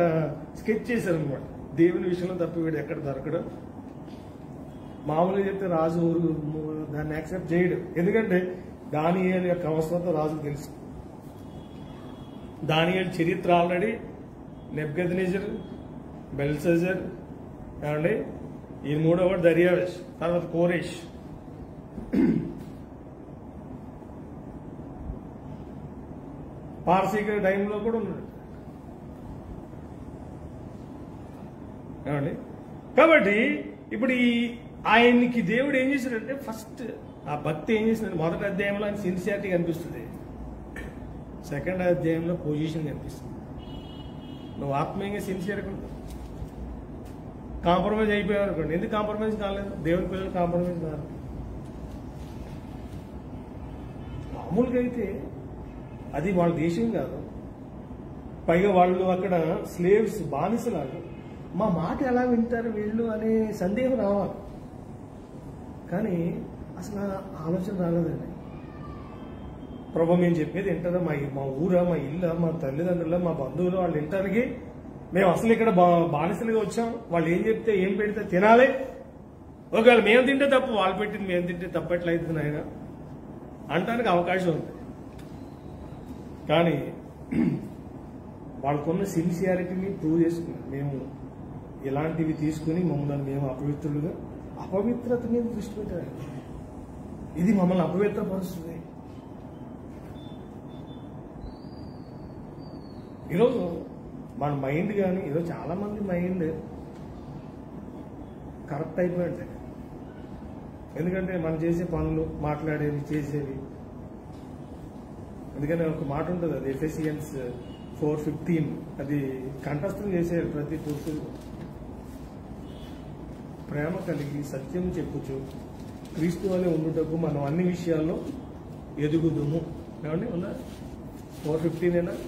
స్కెచ్ చేశారు అనమాట, దేవుని విషయంలో తప్ప వీడు ఎక్కడ దొరకడం. మామూలుగా చెప్తే రాజు దాన్ని యాక్సెప్ట్ చేయడు. ఎందుకంటే దానియేలు యొక్క అవసరంతో రాజుకు తెలుసు. దానియేలు చరిత్ర ఆల్రెడీ నెబ్కద్నెజర్, బెల్షస్సర్, ఏమండి ఈ మూడవ దర్యావేష్, తర్వాత కోరేష్. పార్సీక టైంలో కూడా ఉన్నాడు. ఏమండి కాబట్టి ఇప్పుడు ఈ ఆయనకి దేవుడు ఏం చేశాడంటే, ఫస్ట్ ఆ భక్తి ఏం చేసిందంటే, మొదటి అధ్యాయంలో ఆయన సిన్సియారిటీ కనిపిస్తుంది, సెకండ్ అధ్యాయంలో పొజిషన్ కనిపిస్తుంది. నువ్వు ఆత్మీయంగా సిన్సియర్గా ఉంటావు. కాంప్రమైజ్ అయిపోయావు అనుకోండి. ఎందుకు కాంప్రమైజ్ కాలేదు, దేవుని పిల్లలు కాంప్రమైజ్ కాదు. మామూలుగా అయితే అది వాళ్ళ దేశం కాదు, పైగా వాళ్ళు అక్కడ స్లేవ్స్, బానిసలాగా. మా మాట ఎలా వింటారు వీళ్ళు అనే సందేహం రావాలి. కానీ అసలు ఆలోచన రాలేదండి. ప్రభు మేము చెప్పేది వింటారా, మా ఊరా, మా ఇల్లా, మా తల్లిదండ్రుల, మా బంధువులు వాళ్ళు వింటానికి మేము అసలు ఇక్కడ బానిసలుగా వచ్చాం. వాళ్ళు ఏం చెప్తే ఏం పెడితే తినాలి. ఒకవేళ మేము తింటే తప్పు, వాళ్ళు పెట్టింది మేము తింటే తప్పట్లయితుంది ఆయన అంటానికి అవకాశం ఉంది. కానీ వాళ్ళకున్న సిన్సియారిటీని ప్రూవ్ చేసుకున్నారు. మేము ఇలాంటివి తీసుకుని మమ్మల్ని మేము అపవిత్రత మీద దృష్టి పెట్టారు. ఇది మమ్మల్ని అపవిత్రపరుస్తుంది. ఈరోజు మన మైండ్ కానీ, ఈరోజు చాలా మంది మైండ్ కరెక్ట్ అయిపోయింది. ఎందుకంటే మనం చేసే పనులు, మాట్లాడేవి, చేసేవి అందుకని ఒక మాట ఉంటుంది, అది ఎఫెసియన్స్ 4:15, అది కంఠస్థం చేసే ప్రతి పురుషుడు. ప్రేమ కలిగి సత్యం చెప్పుచు క్రీస్తు వలె ఉండుటకు మనం అన్ని విషయాల్లో ఎదుగుదుము. ఏమండి ఉందా? 4:15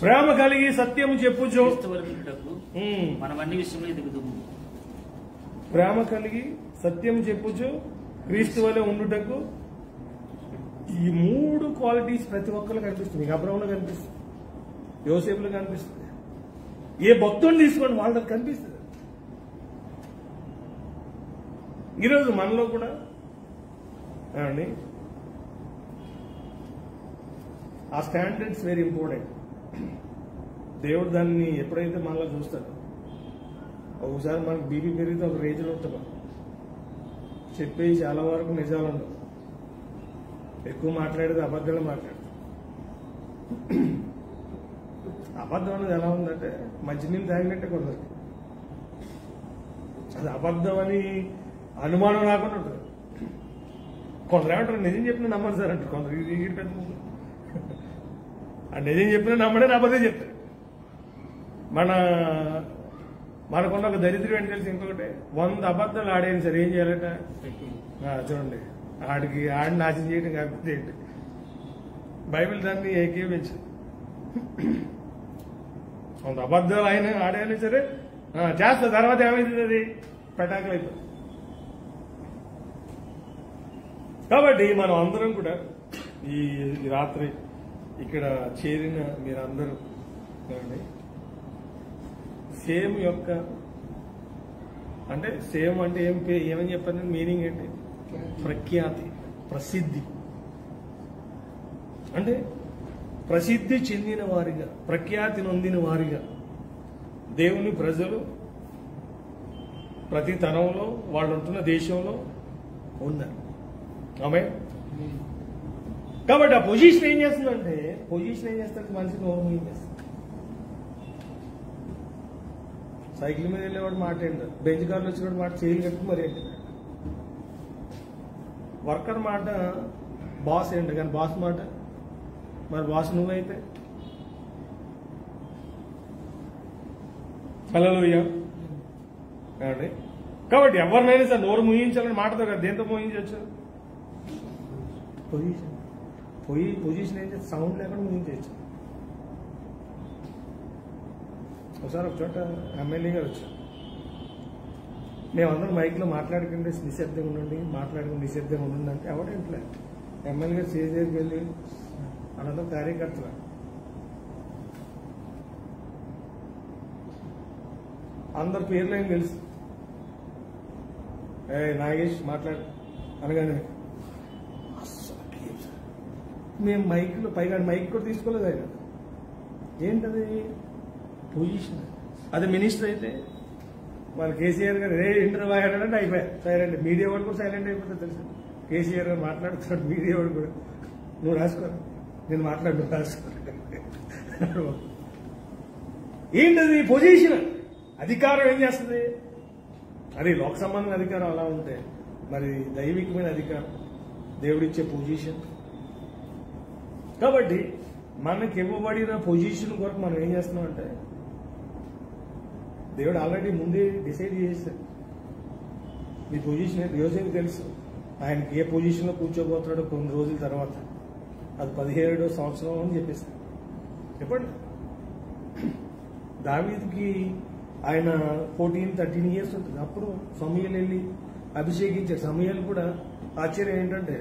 ప్రేమ కలిగి సత్యము చెప్పుచు మనం అన్ని విషయంలో ఎదుగుదుము. ప్రేమ కలిగి సత్యం చెప్పుచు క్రీస్తు వలె ఉండుటకు. ఈ 3 క్వాలిటీస్ ప్రతి ఒక్కరు కనిపిస్తుంది. మీకు అబ్రహాంలో కనిపిస్తుంది, యోసేపులో కనిపిస్తుంది, ఏ భక్తుని తీసుకోండి వాళ్ళకి కనిపిస్తుంది. ఈరోజు మనలో కూడా ఏమండి ఆ స్టాండర్డ్స్ వెరీ ఇంపార్టెంట్. దేవుడు దాన్ని ఎప్పుడైతే మనలో చూస్తాడు, ఒకసారి మనకు బీపీ పెరిగితే ఒక రేంజ్లో ఉంటాం, చెప్పేవి చాలా వరకు నిజాలు ఉండవు, ఎక్కువ మాట్లాడేది అబద్ధాలు మాట్లాడతాం. అబద్ధం అనేది ఎలా ఉందంటే మంచినీళ్ళు తాగినట్టే కొందరికి, అది అబద్ధం అని అనుమానం రాకుండా ఉంటుంది. కొందరు ఏమంటారు నిజం చెప్పిన నమ్మరు సార్ అంటారు, కొందరు ఇది పెద్ద ఆ నిజం చెప్పిన నమ్మడే అబద్ధం చెప్తారు. మనకున్న ఒక దరిద్రం ఏంటి తెలిసి ఇంకొకటి, 100 అబద్ధాలు ఆడేది సార్ ఏం చేయాలట చూడండి, ఆడిని నాశనం చేయడం కాకపోతే ఏంటి, బైబిల్ దాన్ని ఏకీవించదు. 100 అబద్ధాలు ఆడేయాలి సరే చేస్తా, తర్వాత ఏమైతుంది అది పెటాకులు అయిపోతుంది. కాబట్టి మనం అందరం కూడా ఈ రాత్రి ఇక్కడ చేరిన మీరందరూ సేమ్ యొక్క అంటే సేమ్ అంటే ఏమని చెప్పారు మీనింగ్ ఏంటి? ప్రఖ్యాతి, ప్రసిద్ధి. అంటే ప్రసిద్ధి చెందిన వారిగా, ప్రఖ్యాతి నొందిన వారిగా దేవుని ప్రజలు ప్రతి తరంలో వాళ్ళు ఉంటున్న దేశంలో ఉన్నారు. ఆమె కాబట్టి ఆ పొజిషన్ ఏం చేస్తుందంటే, పొజిషన్ ఏం చేస్తుంది మనిషిని ఓర్మూయం చేస్తుంది. సైకిల్ మీద వెళ్ళేవాడు మాట ఏంటారు, బెంచ్ కార్లు వచ్చినప్పుడు మాట చేయలు కట్టుకు మరి ఏంటి, వర్కర్ మాట బాస్ ఏంటి, కానీ బాస్ మాట మరి బాస్ నువ్వైతే హల్లెలూయా. కాబట్టి ఎవరినైనా సార్ నోరు ముయించాలని మాటతో కదా, దేంతో ముయించవచ్చు? పొజిషన్ ఏం చేస్తే సౌండ్ లేకుండా ముగించవచ్చు. ఒకసారి ఒక చోట ఎమ్మెల్యే గారు వచ్చారు, మేమందరం మైక్లో మాట్లాడుకుంటే నిశ్శబ్దంగా ఉండండి అంటే ఎవడేంట్లే. ఎమ్మెల్యే గారు స్టేజ్ దగ్గరికి వెళ్ళి అనంతరం కార్యకర్తలు అందరి పేర్లు ఏం తెలుసు, నాగేష్ మాట్లాడు అనగానే మేము మైక్లో పైగా మైక్ కూడా తీసుకోలేదు ఆయన. ఏంటది? పొజిషన్. అదే మినిస్టర్ అయితే మన కేసీఆర్ గారు ఇంటర్వ్యూ అయ్యాడంటే అయిపోయారు సైలెంట్. మీడియా వాడు కూడా సైలెంట్ అయిపోతుంది తెలుసు. కేసీఆర్ గారు మాట్లాడుతున్నాడు, మీడియా వాడు కూడా నువ్వు రాసుకో, నేను మాట్లాడు, నువ్వు రాసుకో. ఏంటది? పొజిషన్. అధికారం ఏం చేస్తుంది? అది లోక సంబంధమైన అధికారం అలా ఉంటే మరి దైవికమైన అధికారం దేవుడిచ్చే పొజిషన్. కాబట్టి మనకి ఇవ్వబడిన పొజిషన్ కొరకు మనం ఏం చేస్తున్నాం అంటే, దేవుడు ఆల్రెడీ ముందే డిసైడ్ చేశాడు మీ పొజిషన్. యోసేపు తెలుసు ఆయనకి ఏ పొజిషన్లో కూర్చోబోతున్నాడో కొన్ని రోజుల తర్వాత, అది 17వ సంవత్సరం అని చెప్పేస్తాడు. చెప్పండి, దావీదుకి ఆయన 14-13 ఇయర్స్ ఉంటుంది. అప్పుడు సమూయేలు వెళ్ళి అభిషేకించాడు. సమూయేలు కూడా ఆశ్చర్యం ఏంటంటే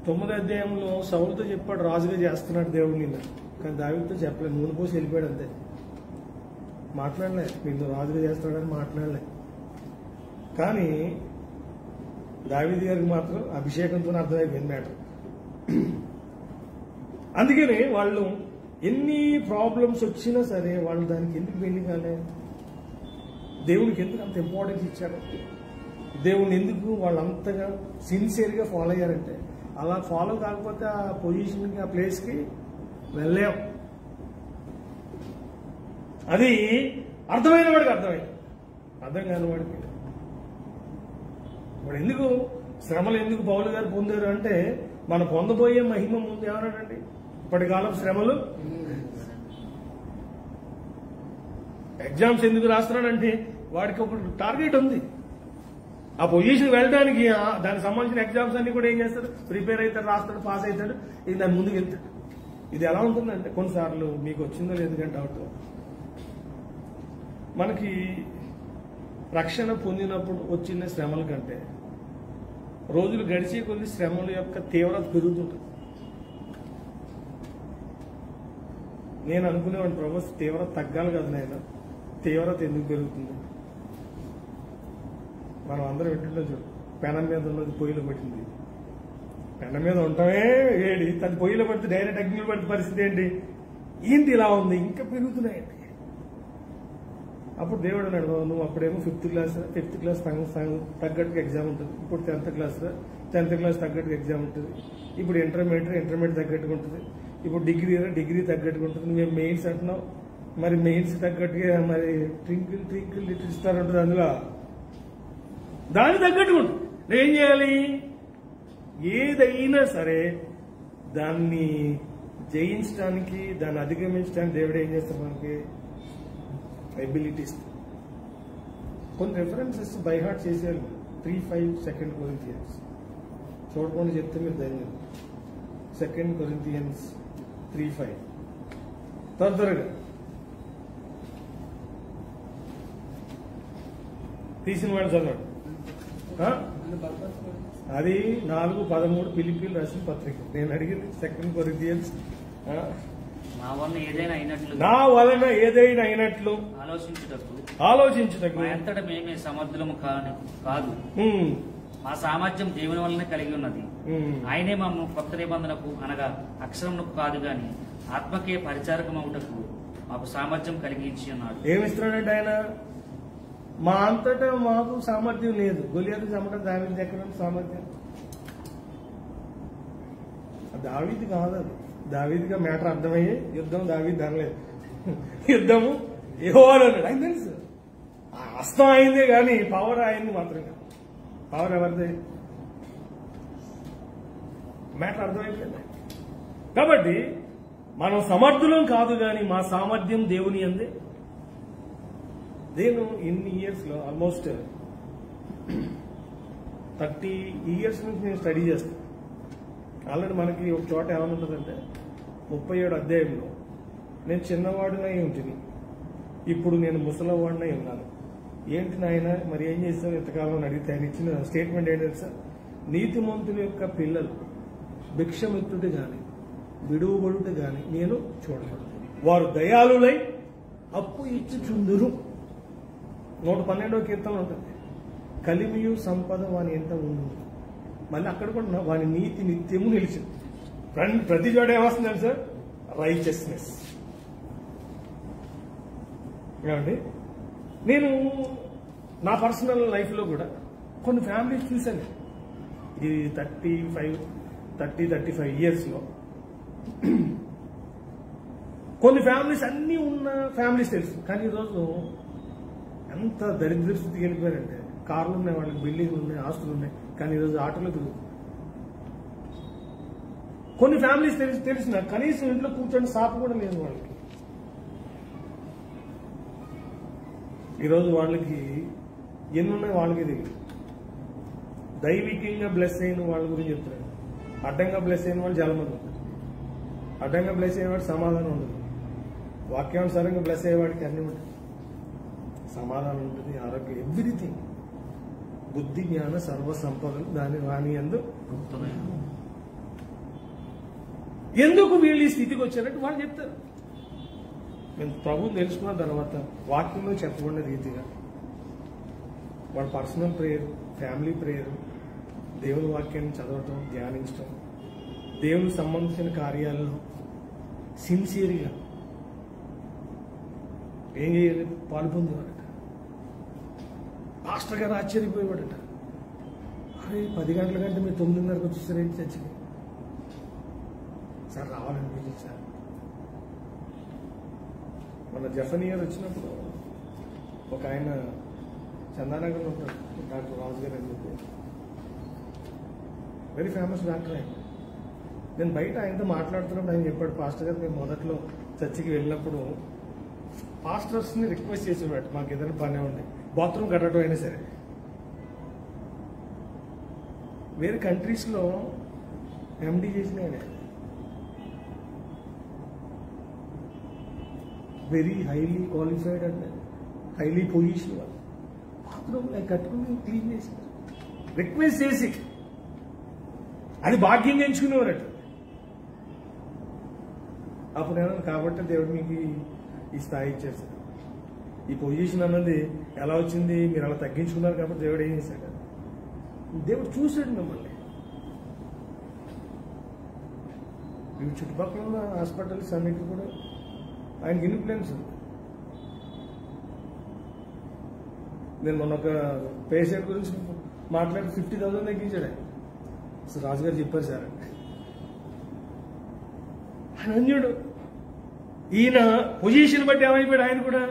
9వ అధ్యాయంలో సౌలుతో చెప్పాడు రాజుగా చేస్తున్నాడు దేవుడు నిన్న, కానీ దావీదుతో చెప్పలేదు. నూనె పోసి వెళ్ళిపోయాడు అంతే, మాట్లాడలే. నిన్ను రాజుగా చేస్తాడని మాట్లాడలే. కానీ దావీదు గారికి మాత్రం అభిషేకంతో అర్థమైపోయింది మ్యాటర్. అందుకని వాళ్ళు ఎన్ని ప్రాబ్లమ్స్ వచ్చినా సరే వాళ్ళు దానికి ఎందుకు వెళ్ళి కాలే, దేవుడికి ఎందుకు అంత ఇంపార్టెన్స్ ఇచ్చారు, దేవుడిని ఎందుకు వాళ్ళు అంతగా సిన్సియర్గా ఫాలో అయ్యారంటే, అలా ఫాలో కాకపోతే ఆ పొజిషన్కి ఆ ప్లేస్కి వెళ్ళాం. అది అర్థమైన వాడికి అర్థమైంది, అర్థం కాని వాడికి వాడు ఎందుకు శ్రమలు ఎందుకు పౌలు గారు పొందారు అంటే, మనం పొందబోయే మహిమ ముందు ఏమన్నాడండి, ఇప్పటి కాలం శ్రమలు. ఎగ్జామ్స్ ఎందుకు రాస్తున్నాడంటే వాడికి ఒక టార్గెట్ ఉంది. ఆ పొజిషన్ వెళ్ళడానికి దానికి సంబంధించిన ఎగ్జామ్స్ అన్ని కూడా ఏం చేస్తాడు, ప్రిపేర్ అవుతాడు, రాస్తాడు, పాస్ అవుతాడు, ఇది దాని ముందుకు వెళ్తాడు. ఇది ఎలా ఉంటుందంటే కొన్నిసార్లు మీకు వచ్చిందో లేదు కానీ డౌట్, మనకి రక్షణ పొందినప్పుడు వచ్చిన శ్రమల కంటే రోజులు గడిచే కొద్ది శ్రమల యొక్క తీవ్రత పెరుగుతుంటుంది. నేను అనుకునేవాడిని ప్రభు తీవ్రత తగ్గాలి కదా నాయన, తీవ్రత ఎందుకు పెరుగుతుంది? మనం అందరం వింటుంటే చూడు, పెనం మీద ఉన్నది పొయ్యిలో పట్టింది, పెనం మీద ఉంటామే వేడి, తను పొయ్యిలో పడితే డైరెక్ట్ అగ్నిలో పడిన పరిస్థితి ఏంటి? ఏంటి ఇలా ఉంది, ఇంకా పెరుగుతున్నాయండి. అప్పుడు దేవుడు అన్నాడు, నువ్వు అప్పుడేమో ఫిఫ్త్ క్లాస్ తగ్గట్టుగా ఎగ్జామ్ ఉంటుంది, ఇప్పుడు 10th క్లాస్ తగ్గట్టుగా ఎగ్జామ్ ఉంటుంది, ఇప్పుడు ఇంటర్మీడియట్ తగ్గట్టుగా ఉంటుంది, ఇప్పుడు డిగ్రీ తగ్గట్టుగా ఉంటుంది. నువ్వేం మెయిన్స్ అంటున్నావు, మరి మెయిన్స్ తగ్గట్టుగా మరి ట్రింకిల్ ఇస్తారంటుంది, అందులో దాని తగ్గట్టుగా ఉంటుంది. ఏం చేయాలి? ఏదైనా సరే దాన్ని జయించడానికి, దాన్ని అధిగమించడానికి దేవుడు ఏం చేస్తారు మనకి? ఎబిలిటీస్. కొన్ని రెఫరెన్సెస్ బై హార్ట్ చేసేయాలి. 3:5 2 Corinthians చూడకుండా చెప్తే మీరు ధైర్యం. 2 Corinthians 3:5 త్వరగా తీసిన వాడు చదవండి. అది 4:13 ఫిలిప్పీయులు రాసిన పత్రిక. నేను అడిగింది 2 Corinthians. నా వలన ఏదైనా అయినట్లు ఆలోచించుటకు మా అంతటా మేమే సమర్థులము కాదు, మా సామర్థ్యం దేవుని వలన కలిగి ఉన్నది. ఆయనే మమ్మ కొత్త నిబంధనకు అనగా అక్షరమునకు కాదు గాని ఆత్మకే పరిచారకమవుటకు మాకు సామర్థ్యం కలిగించి ఉన్నాడు. ఏమిస్తున్నాడంటే ఆయన? మా అంతటా మాకు సామర్థ్యం లేదు. గొలియాతు చంపడం దావీదు ఎక్కడ సామర్థ్యం? దావీదు కాదు, అది దావీదుగా మ్యాటర్ అర్థమయ్యే యుద్ధం దావీదు అనలేదు, యుద్ధము యెహోవా అన్నాడు. ఆయన తెలుసు అస్తం అయిందే కానీ పవర్ అయింది మాత్రం కాదు. పవర్ ఎవరిదే? మ్యాటర్ అర్థమైపోయింది. కాబట్టి మనం సమర్థులం కాదు కానీ మా సామర్థ్యం దేవుని అందే. నేను ఇన్ని ఇయర్స్ లో ఆల్మోస్ట్ 30 years నుంచి నేను స్టడీ చేస్తాను. ఆల్రెడీ మనకి ఒక చోట ఏమనుంటుందంటే 37 అధ్యాయంలో నేను చిన్నవాడినై ఉంటుంది, ఇప్పుడు నేను ముసలవాడినై ఉన్నాను. ఏంటి నాయన మరి ఏం చేస్తావు ఇంతకాలం అని అడిగితే ఆయన ఇచ్చిన స్టేట్మెంట్ ఏంటంటే సార్, నీతిమంతుల యొక్క పిల్లలు భిక్షమిత్తుడు గాని విడువబడుట గాని నేను చూడలేదు, వారు దయాళులై అప్పు ఇచ్చుచుందురు. 112వ కీర్తన ఉంటుంది, కలిమియు సంపద వాని ఎంత ఉంది. మళ్ళీ అక్కడ కూడా వాని నీతి నిత్యము నిలిచింది. ప్రతి చోట ఏమొస్తుందండి సార్? రైచియస్నెస్. ఏమండి, నేను నా పర్సనల్ లైఫ్లో కూడా కొన్ని ఫ్యామిలీస్ చూశాను. ఈ 35 yearsలో కొన్ని ఫ్యామిలీస్ అన్నీ ఉన్న ఫ్యామిలీస్ తెలుసు, కానీ ఈరోజు ఎంత దరిద్ర స్థితికి వెళ్ళిపోయారంటే కార్లు ఉన్నాయి, వాళ్ళకి బిల్డింగ్లు ఉన్నాయి, ఆస్తులు ఉన్నాయి, కానీ ఈరోజు ఆటోలో తిరుగుతుంది. కొన్ని ఫ్యామిలీస్ తెలిసిన కనీసం ఇంట్లో కూర్చొని సాపు కూడా లేదు వాళ్ళకి. ఈరోజు వాళ్ళకి ఎన్ని ఉన్నాయి వాళ్ళకి తెలియదు. దైవికంగా బ్లెస్ అయిన వాళ్ళ గురించి చెప్తున్నాను. అడ్డంగా బ్లెస్ అయిన వాళ్ళు చాలా మంది ఉంటారు. అడ్డంగా బ్లెస్ అయిన వాడు సమాధానం ఉండదు. వాక్యానుసారంగా బ్లెస్ అయ్యేవాడికి అన్ని ఉంటుంది, సమాధానం ఉంటుంది, ఆరోగ్యం, ఎవ్రీథింగ్. బుద్ధి జ్ఞాన సర్వ సంపదలు వాని యందు. ఎందుకు వీళ్ళు ఈ స్థితికి వచ్చారంటే వాళ్ళు చెప్తారు. మేము ప్రభువుని తెలుసుకున్న తర్వాత వాక్యంలో చెప్పబడిన రీతిగా వాళ్ళ పర్సనల్ ప్రేయర్, ఫ్యామిలీ ప్రేయర్, దేవుని వాక్యాన్ని చదవటం, ధ్యానించటం, దేవునికి సంబంధించిన కార్యాలను సిన్సియర్గా ఏం చేయాలి పాల్పొందేవాడట. మాస్టర్ గారు ఆశ్చర్యపోయేవాడట, అరే 10 గంటల కంటే మీరు 9:30 వచ్చేసారేంటి చర్చికి? సార్ రావాలనిపించింది సార్. మన జఫనియర్ వచ్చినప్పుడు ఒక ఆయన చందానగర్లో ఉంటాడు, డాక్టర్ రాజు గారు అని చెప్పి, వెరీ ఫేమస్ డాక్టర్ ఆయన. నేను బయట ఆయనతో మాట్లాడుతున్నప్పుడు ఆయన చెప్పాడు, పాస్టర్ గారు మేము మొదట్లో చర్చికి వెళ్ళినప్పుడు పాస్టర్స్ని రిక్వెస్ట్ చేసేవాడు, మాకు ఏదైనా పని ఉండి బాత్రూమ్ కట్టడం అయినా సరే. వేరే కంట్రీస్లో ఎండి చేసిన very highly qualified and highly position వాళ్ళు బాత్రూమ్ కట్టుకుని క్లీన్ చేసి రిక్వెస్ట్ చేసి అది భాగ్యంగా ఎంచుకునేవారట. అప్పుడు ఏమన్నా కాబట్టి దేవుడు మీకు ఈ స్థాయి ఇచ్చారు సార్. ఈ పొజిషన్ అన్నది ఎలా వచ్చింది, మీరు అలా తగ్గించుకున్నారు కాబట్టి దేవుడు ఏం చేశాడు, దేవుడు చూశాడు మిమ్మల్ని. ఇవి చుట్టుపక్కల ఉన్న హాస్పిటల్స్ అన్నిటి కూడా ఆయనకి ఇన్ఫ్లుయెన్స్ ఉంది. నేను మొన్న ఒక పేషెంట్ గురించి మాట్లాడి 50,000 తగ్గించాడు ఆయన. అసలు రాజుగారు చెప్పారు సార్ అనంజుడు. ఈయన పొజిషన్ బట్టి ఏమైపోయాడు ఆయన కూడా.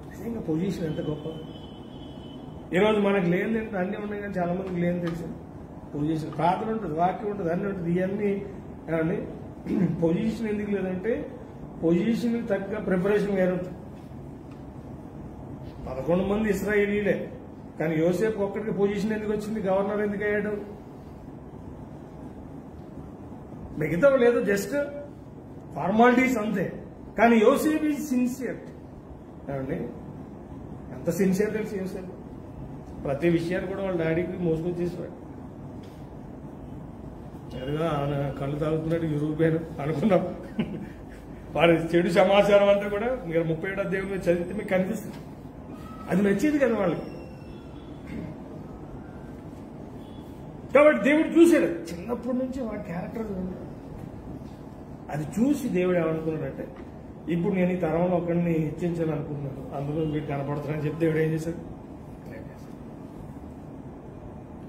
నిజంగా పొజిషన్ ఎంత గొప్ప. ఈరోజు మనకు లేని అన్నీ ఉన్నాయి కానీ చాలా మందికి లేని తెలుసు. పొజిషన్ ప్రార్థన ఉంటుంది, వాక్యం ఉంటుంది, అన్నీ ఉంటుంది. ఇవన్నీ ఏమండి పొజిషన్ ఎందుకు లేదంటే పొజిషన్ తగ్గ ప్రిపరేషన్ వేరుంటుంది. 11 మంది ఇశ్రాయేలీలే, కానీ యోసేపు ఒక్కడికి పొజిషన్ ఎందుకు వచ్చింది, గవర్నర్ ఎందుకు అయ్యాడు? మిగతా లేదు, జస్ట్ ఫార్మాలిటీస్ అంతే. కానీ యోసేపు ఈజ్ సిన్సియర్. ఏమండి ఎంత సిన్సియర్ తెలిసి యోసేపు ప్రతి విషయాన్ని కూడా వాళ్ళ డాడీకి మోసుకొచ్చేసేవాడు. అదిగా ఆయన కళ్ళు తాగుతున్నట్టు యూరోపియన్ అనుకున్నాం. వారి చెడు సమాచారం అంతా కూడా మీరు 37వ అధ్యాయం మీద చదివితే మీకు కనిపిస్తుంది. అది నచ్చేది కదా వాళ్ళకి. కాబట్టి దేవుడు చూశాడు చిన్నప్పటి నుంచి వాడి క్యారెక్టర్. అది చూసి దేవుడు ఏమనుకున్నాడంటే, ఇప్పుడు నేను ఈ తరంలో ఒకరిని హెచ్చించాలని అనుకున్నాను, అందులో మీరు కనపడుతున్నారని చెప్పి దేవుడు ఏం చేశాడు,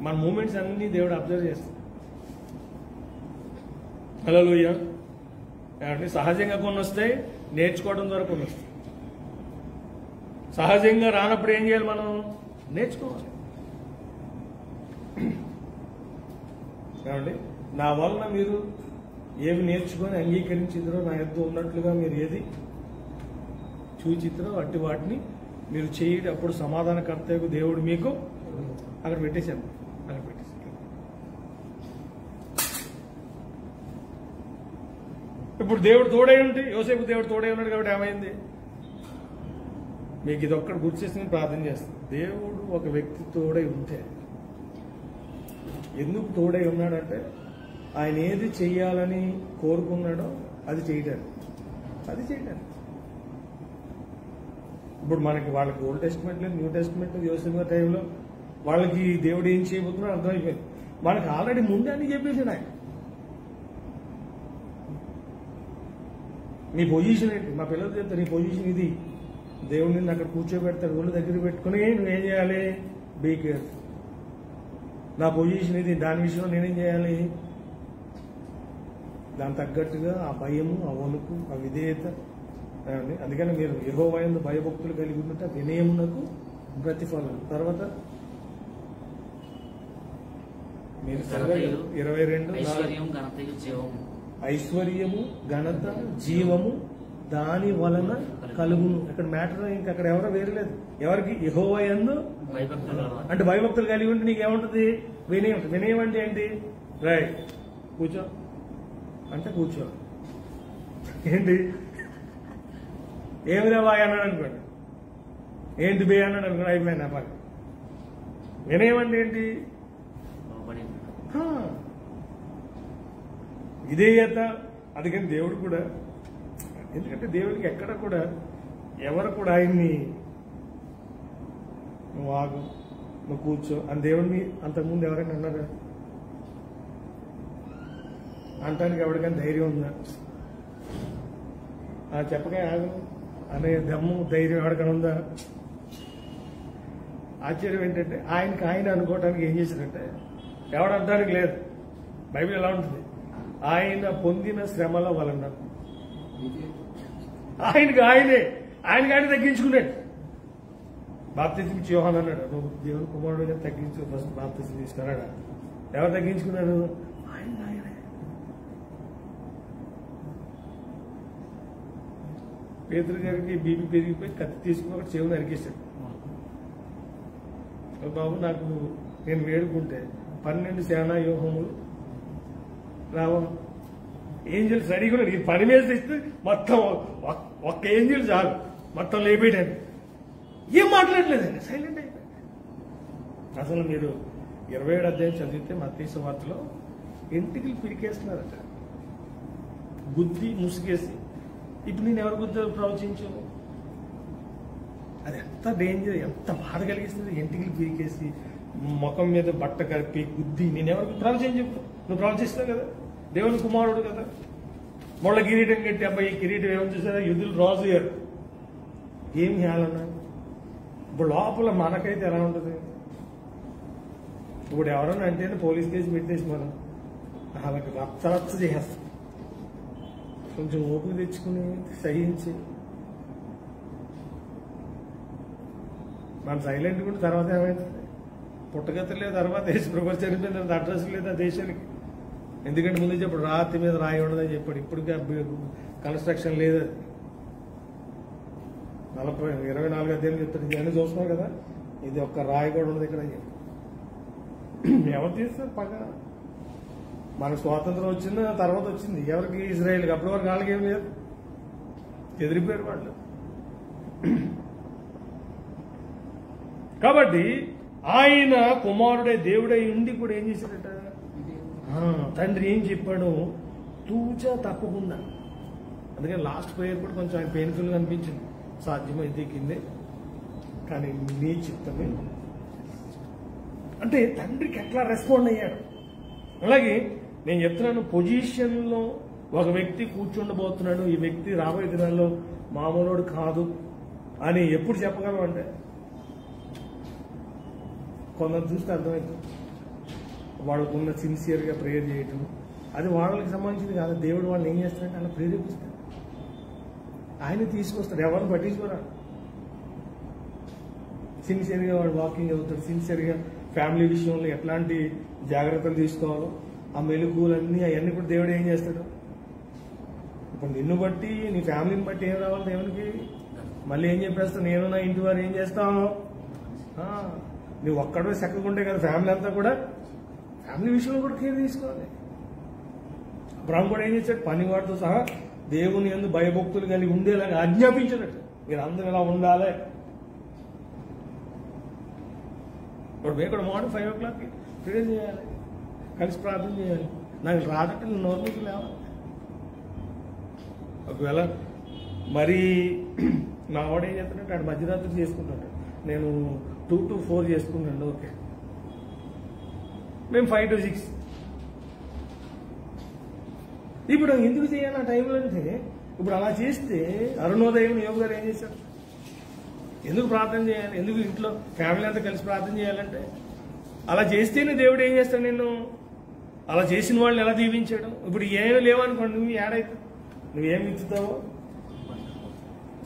మన మూమెంట్స్ అన్ని దేవుడు అబ్జర్వ్ చేస్తాడు. హల్లెలూయా. ఏమంటే సహజంగా కొన్ని వస్తాయి, నేర్చుకోవడం ద్వారా కొన్ని వస్తాయి. సహజంగా రానప్పుడు ఏం చేయాలి, మనం నేర్చుకోవాలి. ఏమండి నా వలన మీరు ఏమి నేర్చుకొని అంగీకరించిద్దరో, నా యొద్ద ఉన్నట్లుగా మీరు ఏది చూచిద్దరో అట్టి వాటిని మీరు చేయండి, అప్పుడు సమాధానకర్తకు దేవుడు మీకు అక్కడ పెట్టేశాను. అక్కడ పెట్టేశాను. ఇప్పుడు దేవుడు తోడై ఉంటే, యోసేపు దేవుడు తోడై ఉన్నాడు కాబట్టి ఏమైంది, మీకు ఇది ఒక్కటి గుర్తు చేసి ప్రార్థన చేస్తాను. దేవుడు ఒక వ్యక్తి తోడై ఉంటే, ఎందుకు తోడై ఉన్నాడంటే ఆయన ఏది చెయ్యాలని కోరుకున్నాడో అది చేయడానికి. ఇప్పుడు మనకి వాళ్ళకి ఓల్డ్ టెస్ట్మెంట్ లేదు, న్యూ టెస్ట్మెంట్ లేదు. యోసేపు టైంలో వాళ్ళకి దేవుడు ఏం చేయబోతున్నాడో అర్థమైపోయింది. మనకి ఆల్రెడీ ముందే అని చెప్పేసాడు ఆయన. నీ పొజిషన్ ఏంటి, మా పిల్లలు చెప్తారు నీ పొజిషన్ ఇది, దేవుడు నిన్ను అక్కడ కూర్చోబెడతాడు, ఒళ్ళు దగ్గర పెట్టుకుని నువ్వేం చేయాలి, బీ కేర్ఫుల్. నా పొజిషన్ ఇది, దాని విషయంలో నేనేం చేయాలి, దానికి తగ్గట్టుగా ఆ భయము, ఆ వణుకు, ఆ విధేయత. అందుకని మీరు యెహోవా యందు భయభక్తులు కలిగి ఉన్నట్టు వినయమునకు ప్రతిఫలం. తర్వాత మీరు 22 ఐశ్వర్యము ఘనత జీవము దాని వలన కలుగును. ఇక్కడ మ్యాటర్ ఇంకా అక్కడ ఎవరో వేరు లేదు. ఎవరికి, యెహోవా యందు అంటే భయభక్తులు కలిగి ఉంటే నీకేముంటుంది, వినయం. వినయం అంటే ఏంటి, రైట్ కూర్చో అంటే కూర్చో. ఏంటి, ఏమి లేవా అన్నాడు అనుకోండి, ఏంటి బే అన్నాడు అనుకోండి, అయిపోయింది ఆ పని. వినయం అంటే ఏంటి, విధేయత. అందుకని దేవుడు కూడా, ఎందుకంటే దేవుడికి ఎక్కడ కూడా ఎవరు కూడా ఆయన్ని నువ్వు ఆగు, నువ్వు కూర్చో అని దేవుడిని అంతకుముందు ఎవరైనా అన్నారా? అంటానికి ఎవరికైనా ధైర్యం ఉందా? చెప్పగా ఆగు అనే దమ్ము ధైర్యం ఎవరికైనా ఉందా? ఆశ్చర్యం ఏంటంటే ఆయనకి ఆయన అనుకోవడానికి ఏం చేశారంటే ఎవడంటానికి లేదు. బైబిల్ ఎలా ఉంటుంది, ఆయన పొందిన శ్రమల వలన ఆయనకి ఆయన తగ్గించుకున్నాడు. బాప్తిజం ఇచ్చి యోహాను అన్నాడు, నువ్వు దేవుని కుమారుడుగా తగ్గించు, ఫస్ట్ బాప్తిజం తీసుకున్నాడా? ఎవరు తగ్గించుకున్నాడు? ఆయనే. పేతురు గారికి బీపీ పెరిగిపోయి కత్తి తీసుకుని ఒక చెవుని నరికేశాడు. బాబు నాకు నేను వేడుకుంటే 12 సేనా వ్యూహములు రావ ఏంజల్స్ రెడీ కూడా ఈ పని మీద తెస్తే మొత్తం ఒక్క ఏంజల్ చాలు మొత్తం లేపేయడానికి. ఏం మాట్లాడలేదండి, సైలెంట్ అయిపోయింది. అసలు మీరు 27 అధ్యాయం చదివితే మత్తయి సువార్తలో ఎంటికలు పిరికేస్తున్నారట, గుద్ది ముసుగేసి. ఇప్పుడు నేను ఎవరి గుద్ద ప్రవచించాను? అది ఎంత డేంజర్, ఎంత బాధ కలిగిస్తుంది. ఎంటికలు పిరికేసి ముఖం మీద బట్ట కలిపి గుద్ది. నేను ఎవరికి ప్రవచనం చెప్పు? నువ్వు ప్రవచిస్తావు కదా, దేవుని కుమారుడు కదా. మొళ్ళ కిరీటం కట్టి అబ్బాయి ఈ కిరీటం ఏమని చూసారా, యుద్ధులు రాజు గారు ఏం చేయాలన్నా. ఇప్పుడు లోపల మనకైతే ఎలా ఉంటుంది? ఇప్పుడు ఎవరన్నా అంటే పోలీస్ కేసు పెట్టేసి మనం వాళ్ళకి రచ్చ చేస్తాం. కొంచెం ఓపిక తెచ్చుకుని సహించి మనం సైలెంట్ కూడా తర్వాత ఏమవుతుంది? పుట్టగతి లేదు, తర్వాత యేసుప్రభు చనిపోయిన తర్వాత అడ్రస్ లేదు ఆ దేశానికి. ఎందుకంటే ముందు చెప్పాడు రాతి మీద రాయి ఉండదని చెప్పాడు. ఇప్పటికే కన్స్ట్రక్షన్ లేదు. అది 24 అధ్యాయులు చెప్తాడు. ఇవన్నీ చూస్తున్నావు కదా, ఇది ఒక్క రాయి కూడా ఉండదు ఇక్కడ అని చెప్పి. ఎవరు తీస్తారు పగ? మనకు స్వాతంత్రం వచ్చింది, తర్వాత వచ్చింది ఎవరికి? ఇజ్రాయెల్కి. అప్పటి వరకు వాళ్ళకి ఏం లేదు, ఎదిరిపోయారు వాళ్ళు. కాబట్టి ఆయన కుమారుడే దేవుడై ఉండి కూడా ఏం చేశాడట? తండ్రి ఏం చెప్పాడు? తూచా తప్పకుండా. అందుకని లాస్ట్ ప్రేయర్ కూడా కొంచెం ఆయన పెయిన్ఫుల్గా అనిపించింది. సాధ్యమైతే కిందే కానీ నీ చిత్తమే. అంటే తండ్రికి ఎట్లా రెస్పాండ్ అయ్యాడు. అలాగే నేను చెప్తున్నాను, పొజిషన్లో ఒక వ్యక్తి కూర్చుండబోతున్నాడు, ఈ వ్యక్తి రాబోయే దినాల్లో మామూలుడు కాదు అని ఎప్పుడు చెప్పగలం అంటే కొందరు చూస్తే అర్థమవుతుంది. వాళ్ళకున్న సిన్సియర్గా ప్రేయర్ చేయటం అది వాళ్ళకి సంబంధించింది కాదు. దేవుడు వాళ్ళని ఏం చేస్తాడంటే అలా ప్రేరేపిస్తాడు, ఆయన తీసుకొస్తాడు, ఎవరిని పట్టించుకోరా. సిన్సియర్గా వాడు వాకింగ్ అవుతాడు, సిన్సియర్గా ఫ్యామిలీ విషయంలో ఎట్లాంటి జాగ్రత్తలు తీసుకోవాలో ఆ మెలుకులన్నీ అవన్నీ కూడా దేవుడు ఏం చేస్తాడు. ఇప్పుడు నిన్ను బట్టి నీ ఫ్యామిలీని బట్టి ఏం రావాలి దేవునికి? మళ్ళీ ఏం చెప్పేస్తావు? నేను నా ఇంటి వారు ఏం చేస్తావు? నువ్వు ఒక్కడే చక్కకుంటే కదా ఫ్యామిలీ అంతా కూడా. ఫ్యామిలీ విషయంలో కూడా కేర్ తీసుకోవాలి. అబ్రాహాము కూడా ఏం చేశాడు? పనివాడితో సహా దేవుని యందు భయభక్తులు కలిగి ఉండేలాగా ఆజ్ఞాపించాడట. మీరు అందరూ ఇలా ఉండాలి. ఇప్పుడు మేము కూడా మార్నింగ్ 5 o'clock ప్రేయర్ చేయాలి, కలిసి ప్రార్థన చేయాలి. నాకు రాదంటే నేను నోర్మల్కి లేవాలి. ఒకవేళ మరి నా వాడు ఏం చేస్తాడంటే ఆడు మధ్యరాత్రి చేసుకుంటాడు, నేను 2 to 4 చేసుకుంటాను. ఓకే, మేము 5 to 6. ఇప్పుడు ఎందుకు చేయాలి ఆ టైంలో అంటే, ఇప్పుడు అలా చేస్తే అరుణోదయం యోగ గారు ఏం చేశారు? ఎందుకు ప్రార్థన చేయాలి? ఎందుకు ఇంట్లో ఫ్యామిలీ అంతా కలిసి ప్రార్థన చేయాలంటే అలా చేస్తేనే దేవుడు ఏం చేస్తాడు? నిన్ను అలా చేసిన వాళ్ళని ఎలా దీవించాడు? ఇప్పుడు ఏమీ లేవనుకోండి, నువ్వు ఏడైతే నువ్వేం విత్తుతావో.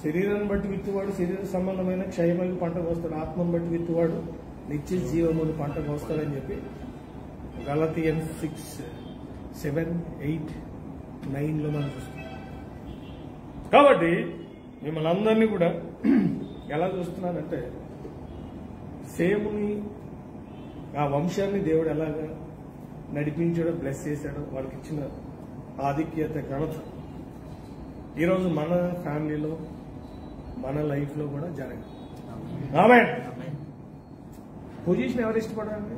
శరీరాన్ని బట్టి విత్తువాడు శరీర సంబంధమైన క్షయమైన పంట కోస్తాడు, ఆత్మను బట్టి విత్తువాడు నిత్య జీవములు పంట కోస్తాడని చెప్పి గలతియన్స్ 6, 7, 8, 9లో మనం చూస్తాం. కాబట్టి మిమ్మల్ని అందరినీ కూడా ఎలా చూస్తున్నానంటే, సేముని ఆ వంశాన్ని దేవుడు ఎలాగా నడిపించాడో, బ్లెస్ చేశాడో, వాళ్ళకి ఇచ్చిన ఆధిక్యత ఘనత ఈరోజు మన ఫ్యామిలీలో మన లైఫ్లో కూడా జరగాలి. ఆమేన్. పొజిషన్ ఎవరు ఇష్టపడాలండి?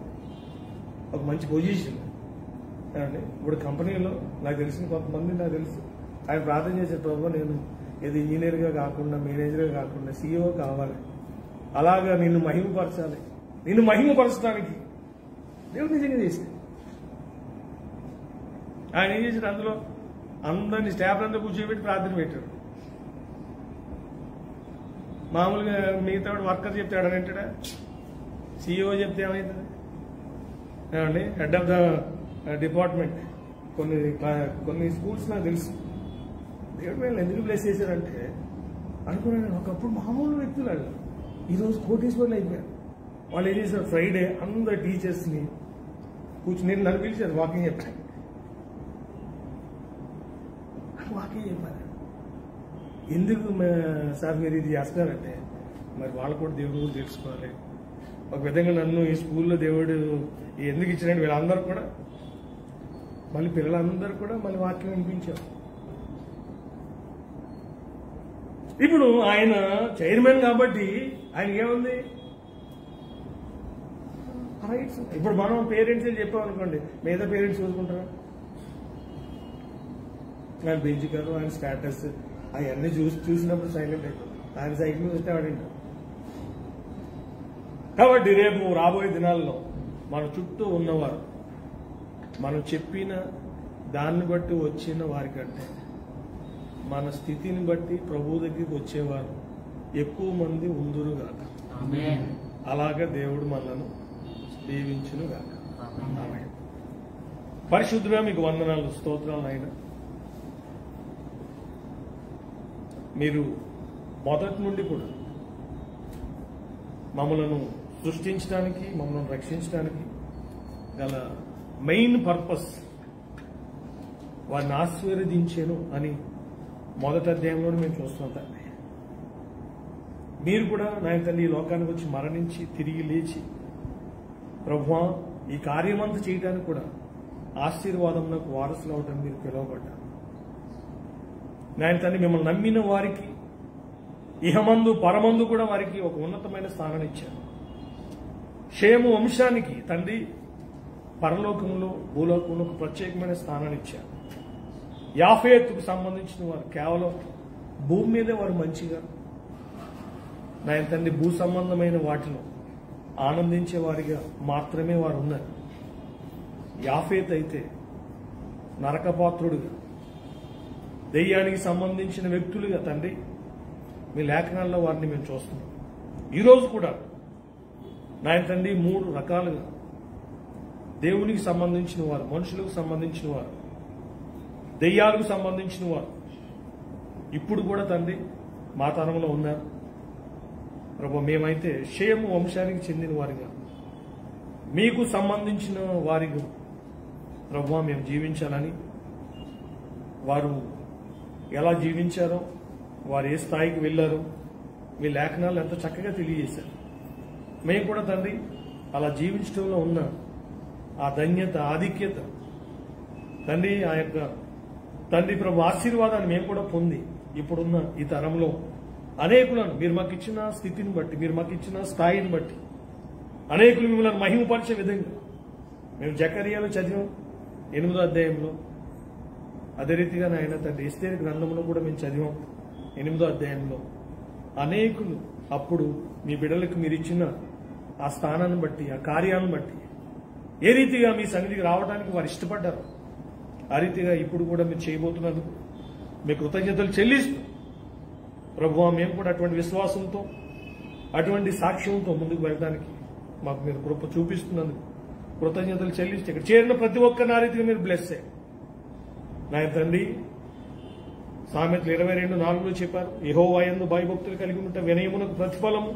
ఒక మంచి పొజిషన్ అండి. ఇప్పుడు కంపెనీలో నాకు తెలిసిన కొంతమంది, నాకు తెలుసు, ఆయన ప్రార్థన చేసే ప్రభు నేను ఏది ఇంజనీర్గా కాకుండా, మేనేజర్గా కాకుండా CEO కావాలి, అలాగా నిన్ను మహిమపరచాలి. నిన్ను మహిమపరచడానికి దేవుడు నిజంగా చేశాడు. ఆయన ఏం చేశాడు? అందులో అందరినీ స్టాఫ్ అంతా కూర్చోబెట్టి ప్రార్థన పెట్టాడు. మామూలుగా మిగతా వర్కర్ చెప్తాడు అంటాడా? CEO చెప్తే ఏమవుతుంది? ఏమండి, హెడ్ ఆఫ్ ద డిపార్ట్మెంట్. కొన్ని స్కూల్స్ నాకు తెలుసు. దేవుడు వీళ్ళని ఎందుకు బ్లెస్ చేశారంటే, అనుకున్నాను ఒకప్పుడు మామూలు వ్యక్తులు వాళ్ళు ఈరోజు కోటీశ్వర్లు అయిపోయారు. వాళ్ళు ఏం చేశారు? ఫ్రైడే అందరు టీచర్స్ని కూర్చుని నన్ను పిలిచారు వాకింగ్ చెప్పాను. మాకే చెప్పారు. ఎందుకు సార్ మీరు ఇది చేస్తున్నారంటే మరి వాళ్ళు కూడా దేవుడు కూడా తెలుసుకోవాలి. ఒక విధంగా నన్ను ఈ స్కూల్లో దేవుడు ఎందుకు ఇచ్చినట్టు వీళ్ళందరూ కూడా మళ్ళీ పిల్లలందరూ కూడా మళ్ళీ వాక్యం వినిపించారు. ఇప్పుడు ఆయన చైర్మన్ కాబట్టి ఆయనకి ఏముంది రైట్స్. ఇప్పుడు మనం పేరెంట్స్ చెప్పామనుకోండి, మిగతా పేరెంట్స్ చూసుకుంటారా? ఆయన బెంచ్ గారు ఆయన స్టేటస్ అవన్నీ చూసినప్పుడు సైలెంట్ అయిపోతుంది. ఆయన సైకిల్ వస్తే ఆడింటారు. కాబట్టి రేపు రాబోయే దినాల్లో మన చుట్టూ ఉన్నవారు మనం చెప్పిన దాన్ని బట్టి వచ్చిన వారికంటే మన స్థితిని బట్టి ప్రభు దగ్గరికి వచ్చేవారు ఎక్కువ మంది ఉందురుగాక. అలాగే దేవుడు మనను దీవించునుగాక. పరిశుద్ధుడా మీకు వందనాలు, స్తోత్రాలు అయినా మీరు మొదటి నుండి కూడా మమ్మలను సృష్టించడానికి, మమ్మల్ని రక్షించడానికి గల మెయిన్ పర్పస్ వారిని ఆశీర్వదించాను అని మొదటి అధ్యాయంలో మేము చూస్తున్నాం తండ్రి. మీరు కూడా నాయన తండ్రి ఈ లోకానికి వచ్చి మరణించి తిరిగి లేచి ప్రభువా ఈ కార్యమంతా చేయడానికి కూడా ఆశీర్వాదంలో వారసులు అవడానికి మీరు పిలువబడ్డారు. నాయన తండ్రి మిమ్మల్ని నమ్మిన వారికి ఇహమందు పరమందు కూడా వారికి ఒక ఉన్నతమైన స్థానాన్ని ఇచ్చారు. షేము వంశానికి తండ్రి పరలోకంలో భూలోకంలో ఒక ప్రత్యేకమైన స్థానాన్ని ఇచ్చారు. యాఫేతుకు సంబంధించిన వారు కేవలం భూమి మీదే వారు మంచిగా నాయన తండ్రి భూ సంబంధమైన వాటిలో ఆనందించే వారిగా మాత్రమే వారు ఉన్నారు. యాఫేత్ అయితే నరకపాత్రుడుగా దెయ్యానికి సంబంధించిన వ్యక్తులుగా తండ్రి మీ లేఖనాల్లో వారిని మేము చూస్తున్నాం. ఈరోజు కూడా నాయన తండ్రి 3 రకాలుగా దేవునికి సంబంధించిన వారు, మనుషులకు సంబంధించిన వారు, దెయ్యాలకు సంబంధించిన వారు ఇప్పుడు కూడా తండ్రి మా తరంలో ఉన్నారు. ప్రభు మేమైతే షేము వంశానికి చెందిన వారిగా మీకు సంబంధించిన వారిగా ప్రభు మేము జీవించాలని, వారు ఎలా జీవించారో, వారు ఏ స్థాయికి వెళ్లారో మీ లేఖనాలు ఎంతో చక్కగా తెలియజేశారు. మేము కూడా తండ్రి అలా జీవించడంలో ఉన్న ఆ ధన్యత, ఆధిక్యత తండ్రి ఆ యొక్క తండ్రి ప్రభు ఆశీర్వాదాన్ని మేము కూడా పొంది ఇప్పుడున్న ఈ తరంలో అనేకులను మీరు మాకు ఇచ్చిన స్థితిని బట్టి, మీరు మాకు ఇచ్చిన స్థాయిని బట్టి అనేకులు మిమ్మల్ని మహిమపరిచే విధంగా మేము జకర్యాలో చదివాం 8వ అధ్యాయంలో. అదే రీతిగా నాయన తండ్రి ఎస్తేరు గ్రంథంలో కూడా మేము చదివాం 8వ అధ్యాయంలో. అనేకులు అప్పుడు మీ బిడ్డలకు మీరు ఇచ్చిన ఆ స్థానాన్ని బట్టి, ఆ కార్యాలను బట్టి ఏ రీతిగా మీ సన్నిధికి రావడానికి వారు ఇష్టపడ్డారు, ఆ రీతిగా ఇప్పుడు కూడా మీరు చేయబోతున్నందుకు మీ కృతజ్ఞతలు చెల్లిస్తూ ప్రభువా మేము కూడా అటువంటి విశ్వాసంతో, అటువంటి సాక్ష్యంతో ముందుకు వెళ్ళడానికి మాకు మీరు కృప చూపిస్తున్నందుకు కృతజ్ఞతలు చెల్లిస్తూ ఇక్కడ చేరిన ప్రతి ఒక్కరిని ఆ రీతిగా మీరు బ్లెస్ చేయండి. నాయన తండ్రి సామెతలు 22:4 చెప్పారు, యెహోవా యందు భయభక్తులు కలిగి ఉంటే వినయమునకు ప్రతిఫలము,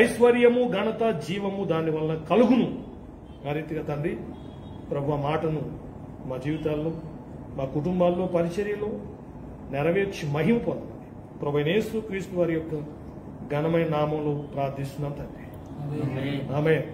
ఐశ్వర్యము, ఘనత, జీవము దాని వలన కలుగును. ఆ రీతిగా తండ్రి ప్రభు మాటను మా జీవితాల్లో, మా కుటుంబాల్లో, పరిచర్యలో నెరవేర్చి మహిమ పొందండి. ప్రభువైన యేసు క్రీస్తు వారి యొక్క ఘనమైన నామంలో ప్రార్థిస్తున్నాం తండ్రి. ఆమేన్.